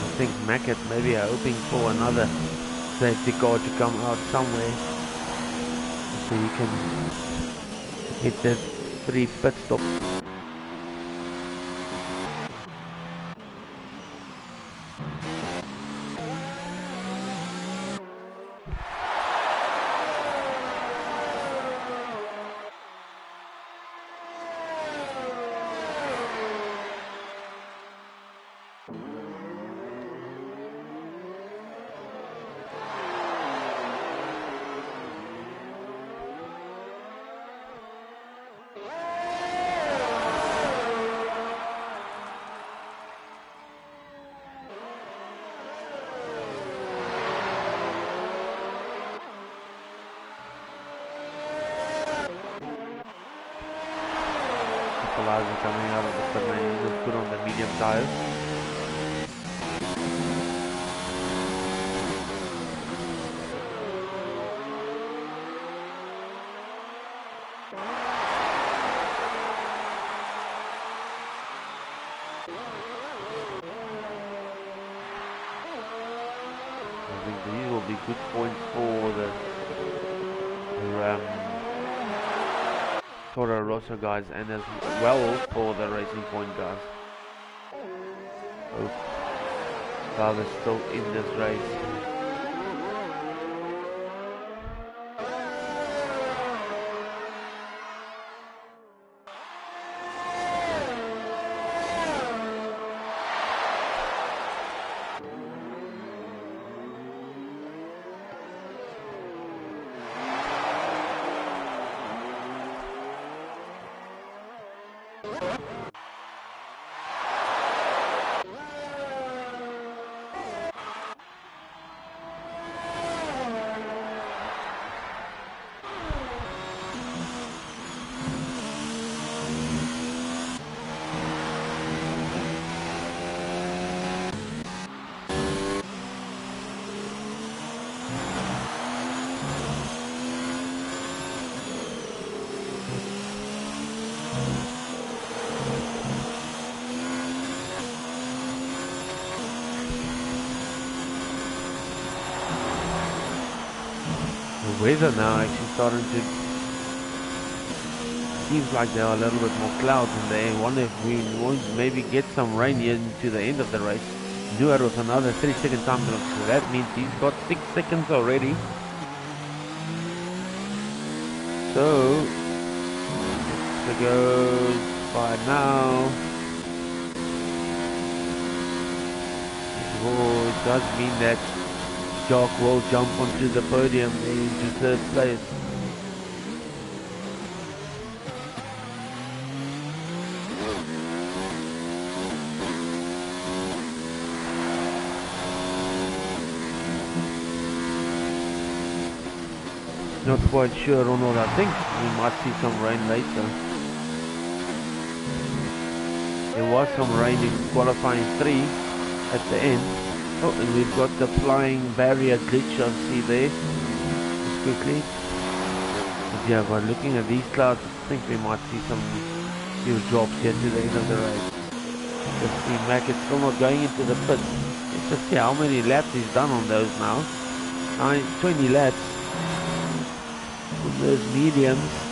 I think Mackett maybe are hoping for another safety car to come out somewhere so you can hit that 3 pit stop. Claasen coming out of the pit lane. He looks good on the medium tires. I think these will be good points for the Toro Rosso guys, and as well for the Racing Point guys. Oh, Botha's still in this race. The weather now actually starting to, seems like there are a little bit more clouds in the air. I wonder if we won't maybe get some rain here into the end of the race. Noor with another 3-second time penalty, so that means he's got 6 seconds already. So to go by now. Oh, it does mean that Jock will jump onto the podium into third place. Not quite sure on all. I think we might see some rain later. There was some rain in qualifying 3 at the end. Oh, and we've got the flying barrier glitch I see there. Just quickly. But yeah, by looking at these clouds, I think we might see some few drops here to the end of the race. Just see Mac is still not going into the pits. Let's just see how many laps he's done on those now. 20 laps on those mediums.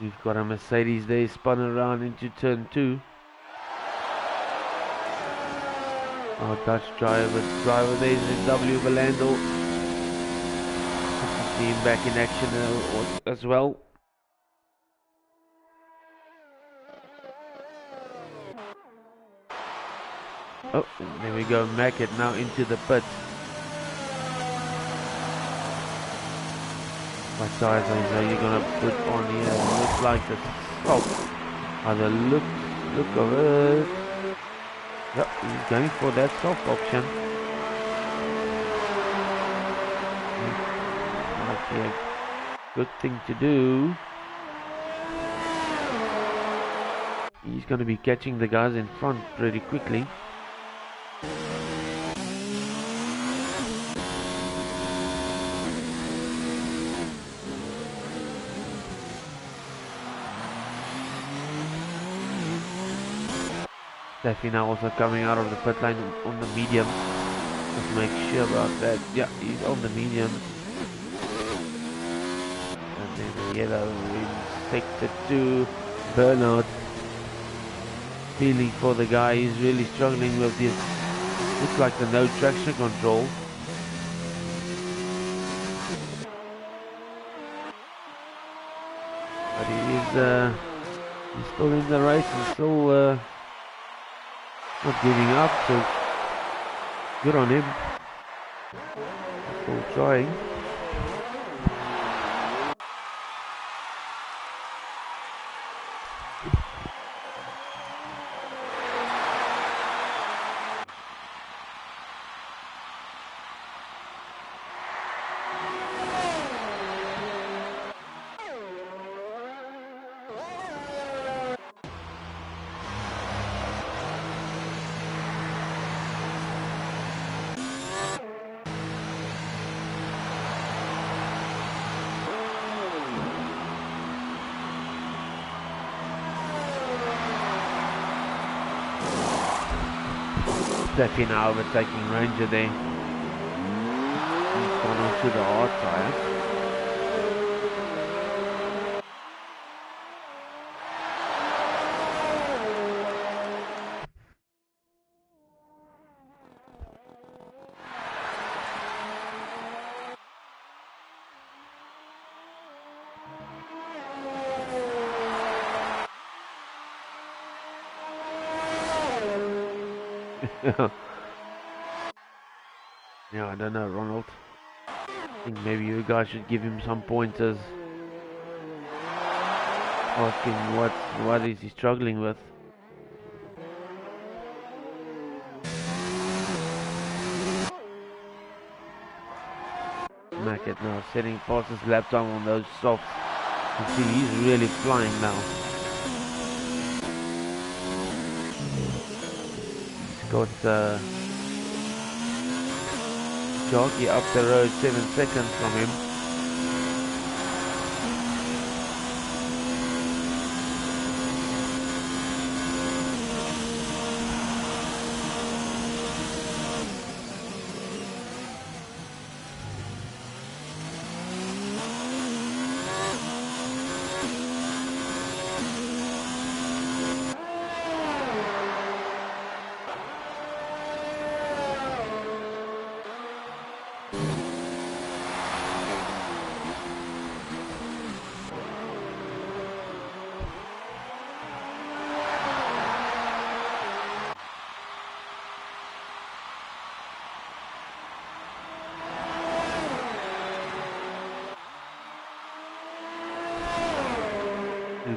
We've got a Mercedes there, spun around into turn 2. Our Dutch driver there is W. Valando. See him back in action as well. Oh, there we go, Mackett now into the pits. What size are you gonna put on here? Looks like the soft. By the look of it. Yep, he's going for that soft option. Might be a good thing to do. He's gonna be catching the guys in front pretty quickly. Attie now also coming out of the pit lane on the medium. Just make sure about that. Yeah, he's on the medium. And then the yellow in sector 2. Burnout. Feeling for the guy. He's really struggling with this. Looks like the no traction control. But he's still in the race and still not giving up, so good on him. Still trying. Attie now overtaking Ranger there. He's gone onto the hard tyre. Yeah, I don't know, Ronald. I think maybe you guys should give him some pointers. Asking what is he struggling with. Mackett now setting fastest lap time on those softs. You see he's really flying now. He's got jockey up the road 7 seconds from him.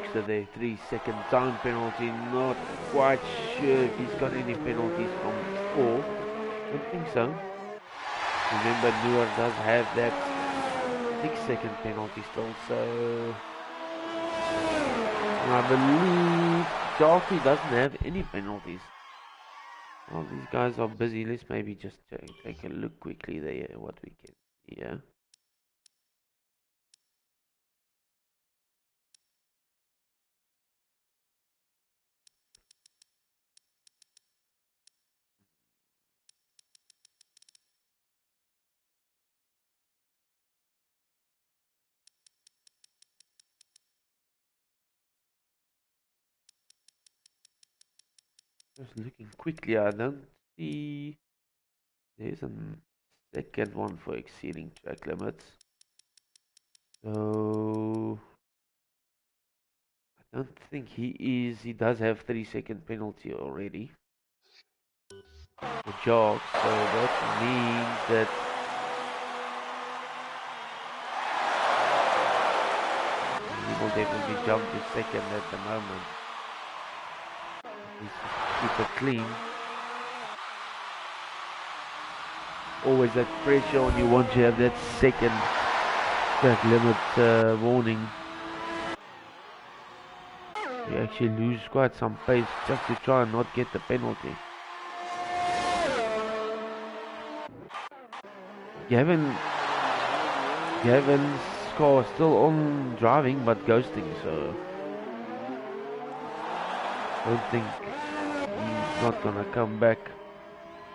Hoekstra there, 3-second time penalty. Not quite sure if he's got any penalties from before. Don't think so. Remember, Noor does have that 6-second penalty still, so I believe Darky doesn't have any penalties. Well, these guys are busy. Let's maybe just take a look quickly there what we can see here. Just looking quickly, I don't see. There's a second one for exceeding track limits. So I don't think he is. He does have 3-second penalty already. The jog, so that means that he will definitely jump to second at the moment. Keep it clean. Always that pressure on you once you have that second track limit warning. You actually lose quite some pace just to try and not get the penalty. Gavin's car still on driving but ghosting, so I don't think he's not gonna come back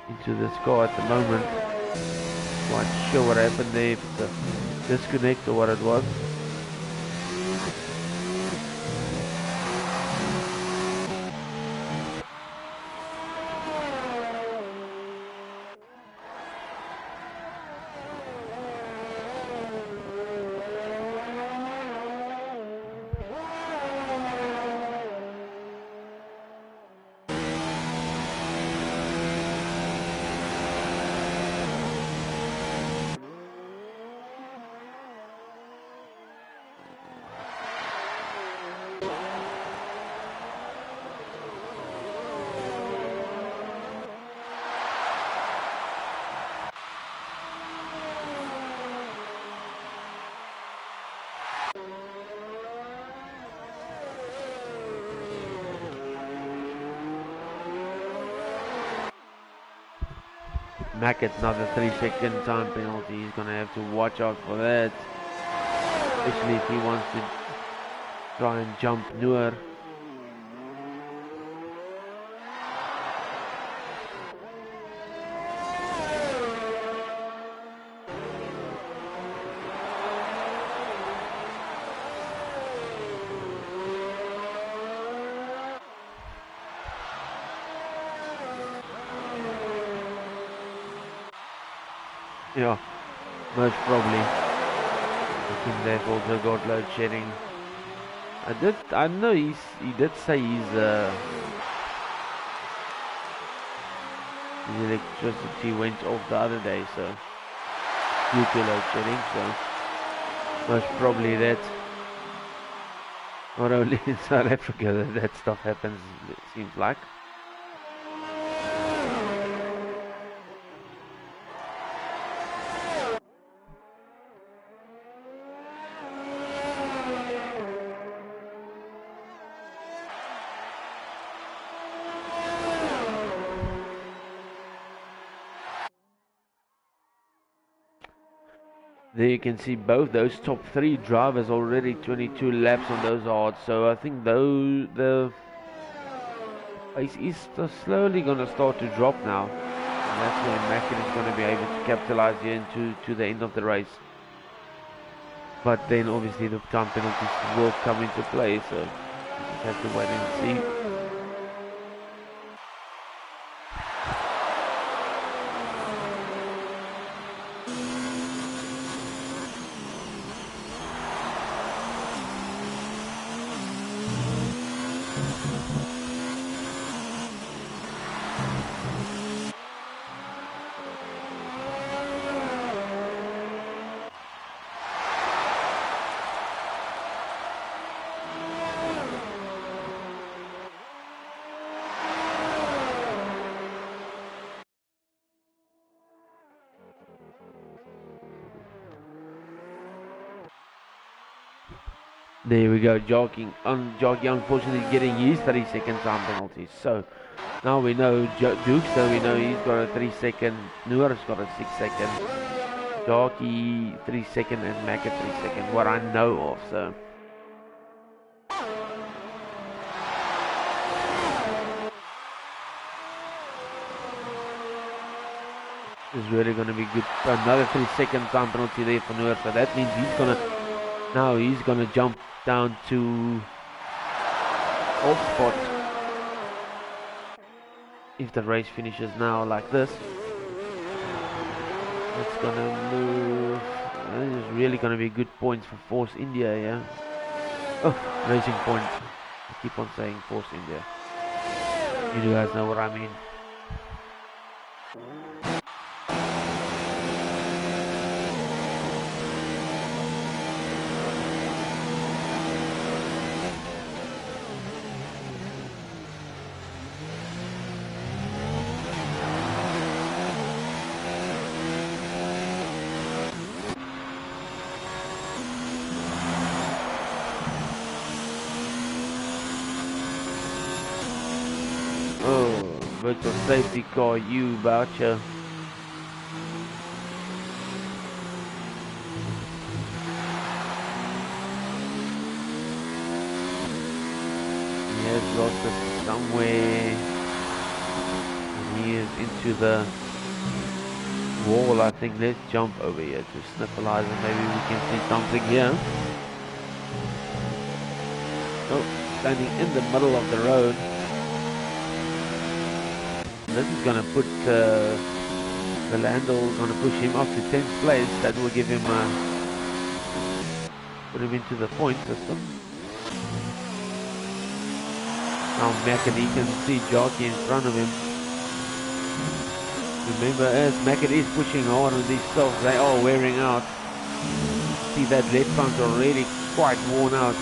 into this car at the moment. Quite sure what happened there, if it's a disconnect or what it was. Mackett's another 3-second time penalty. He's going to have to watch out for that, especially if he wants to try and jump Noor. Yeah, most probably. I think they've also got load shedding. I know he did say his electricity went off the other day, so due to load shedding, so most probably that. Not only in South Africa that stuff happens, it seems like. There you can see both those top three drivers already 22 laps on those hards, so I think the pace is slowly going to start to drop now, and that's when Macken is going to be able to capitalize here into the end of the race. But then obviously the time penalties will come into play, so we just have to wait and see. There we go, jockey unfortunately getting his 3-second time penalty. So now we know Duke, so we know he's got a 3-second, Noor's got a 6-second, jockey 3-second, and Mac a 3-second, what I know of. So this is really going to be good. Another 3-second time penalty there for Noor, so that means he's gonna jump down to off spot if the race finishes now like this. It's gonna move. This is really gonna be good points for Force India, yeah. Oh, racing point. I keep on saying Force India. You guys know what I mean. Virtual safety car, you voucher. He has lost it somewhere. He is into the wall, I think. Let's jump over here to Sniffleizer. Maybe we can see something here. Oh, standing in the middle of the road. This is going to put Velandel, going to push him up to 10th place. That will give him put him into the point system. Now McAdee can see Jockey in front of him. Remember, as McAdee is pushing hard on these softs, they are wearing out. See that left front already quite worn out.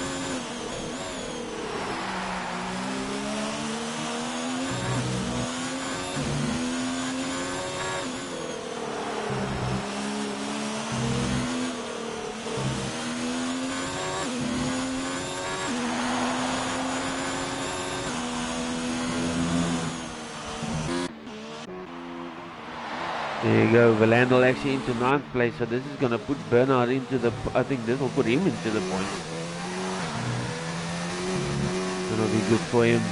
There you go, Velandel actually into 9th place, so this is going to put Bernard into the, I think this will put him into the points. It'll be good for him.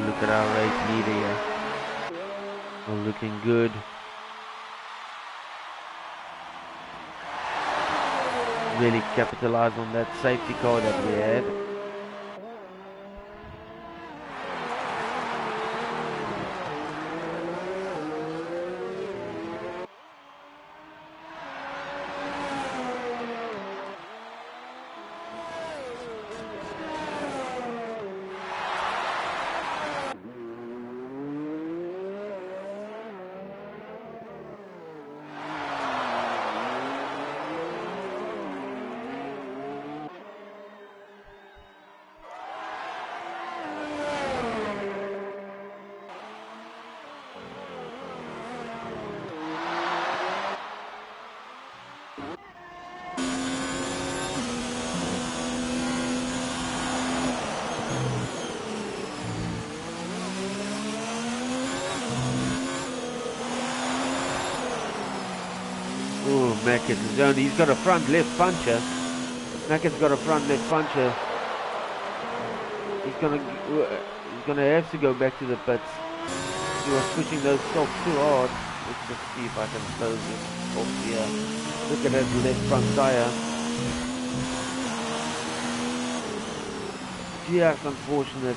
Look at our race leader here. All looking good. Really capitalized on that safety car that we had. Mackett's zone. He's got a front left puncher. Mackett's got a front left puncher. He's gonna have to go back to the pits. He was pushing those softs too hard. Let's just see if I can close this off here. Look at his left front tire. just unfortunate.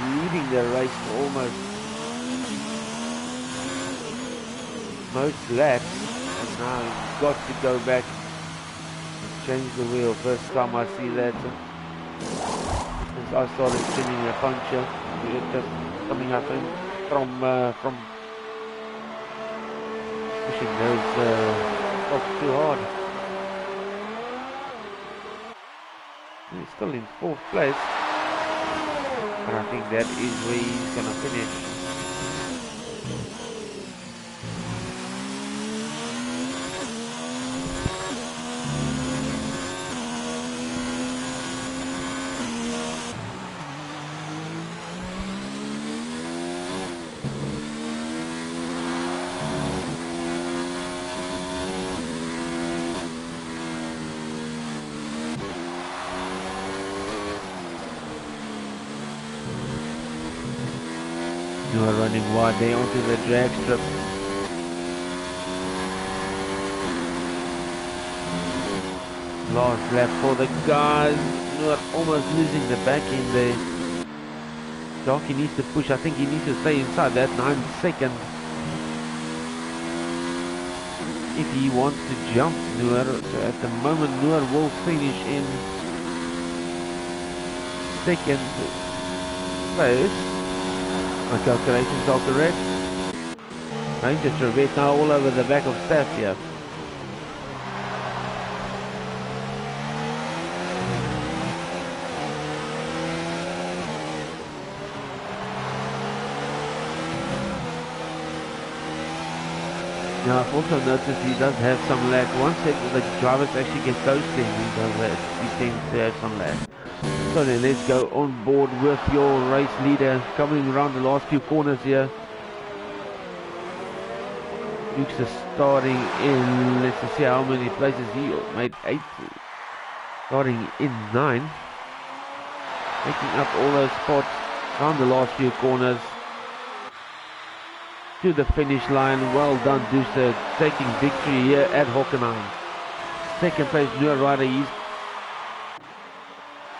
Leading the race for almost most laps, and now he's got to go back and change the wheel. First time I see that since I started spinning a puncture. We're just coming up in from pushing those off too hard. He's still in 4th place, and I think that is where he's gonna finish. You are running wide there onto the drag strip. Last lap for the guys. You are almost losing the back end there. Dirk needs to push. I think he needs to stay inside that 9 seconds if he wants to jump Noor. So at the moment Noor will finish in 2nd place. My calculations are correct. Ranger Trevette now all over the back of Staff here. Now I've also noticed he does have some lag. Once the drivers actually get close to him, he tends to have some lag. So then let's go on board with your race leader coming around the last few corners here. Duke's is starting in, let's see how many places he made, 8, starting in 9, taking up all those spots around the last few corners to the finish line. Well done Deucer, taking victory here at Hockenheim. 2nd place Noor Rider, he's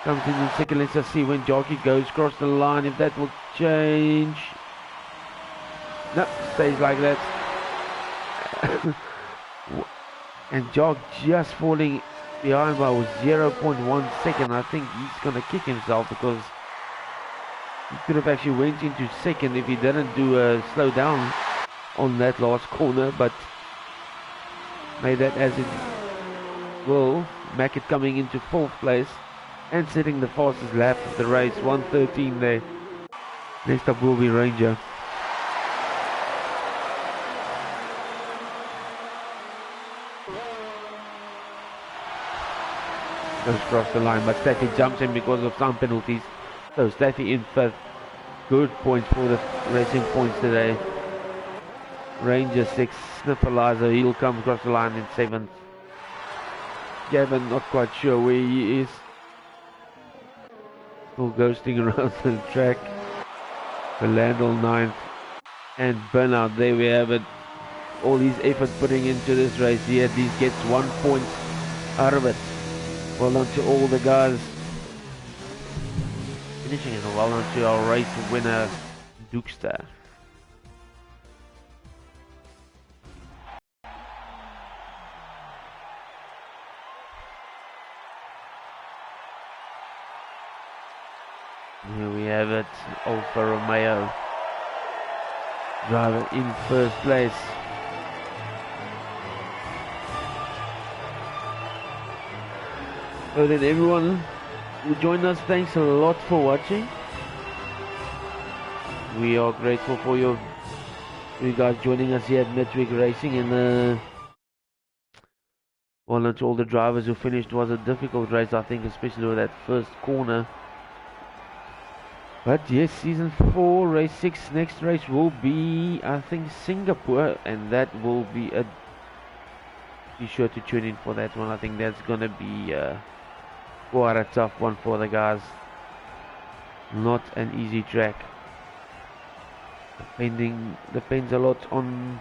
comes in 2nd. Let's just see when Jockey goes across the line, if that will change. No, stays like that. And Jock just falling behind by 0.1 second. I think he's going to kick himself because he could have actually went into 2nd if he didn't do a slow down on that last corner, but made that as it will. Mackett coming into 4th place and setting the fastest lap of the race, 1:13 there. Next up will be Ranger. Goes across the line, but Staffy jumps in because of some penalties. So Staffy in 5th. Good points for the racing points today. Ranger 6th. Sniffalizer, he'll come across the line in 7th. Gavin, not quite sure where he is. Still ghosting around the track. Belandel 9th. And Burnout, there we have it. All his effort putting into this race here, at least gets 1 point out of it. Well done to all the guys. Finishing it, well done to our race winner, Dukester. Here we have it, Alfa Romeo driver in 1st place. So then everyone who joined us, thanks a lot for watching. We are grateful for you guys joining us here at Midweek Racing, and well done to all the drivers who finished. It was a difficult race, I think, especially with that first corner. But yes, season 4, race 6, next race will be, I think, Singapore, and that will be a, be sure to tune in for that one. I think that's gonna be quite a tough one for the guys. Not an easy track. Depends a lot on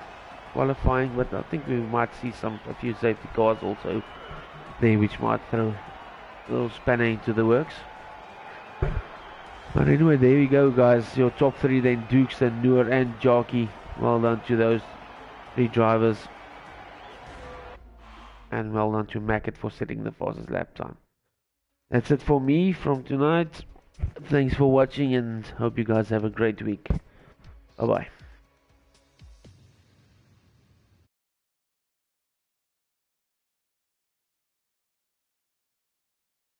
qualifying, but I think we might see a few safety cars also there, which might throw little spanner into the works. But anyway, there we go, guys. Your top three then: Dukes and Noor and Jockey. Well done to those three drivers. And well done to Mackett for setting the fastest lap time. That's it for me from tonight. Thanks for watching and hope you guys have a great week. Bye bye.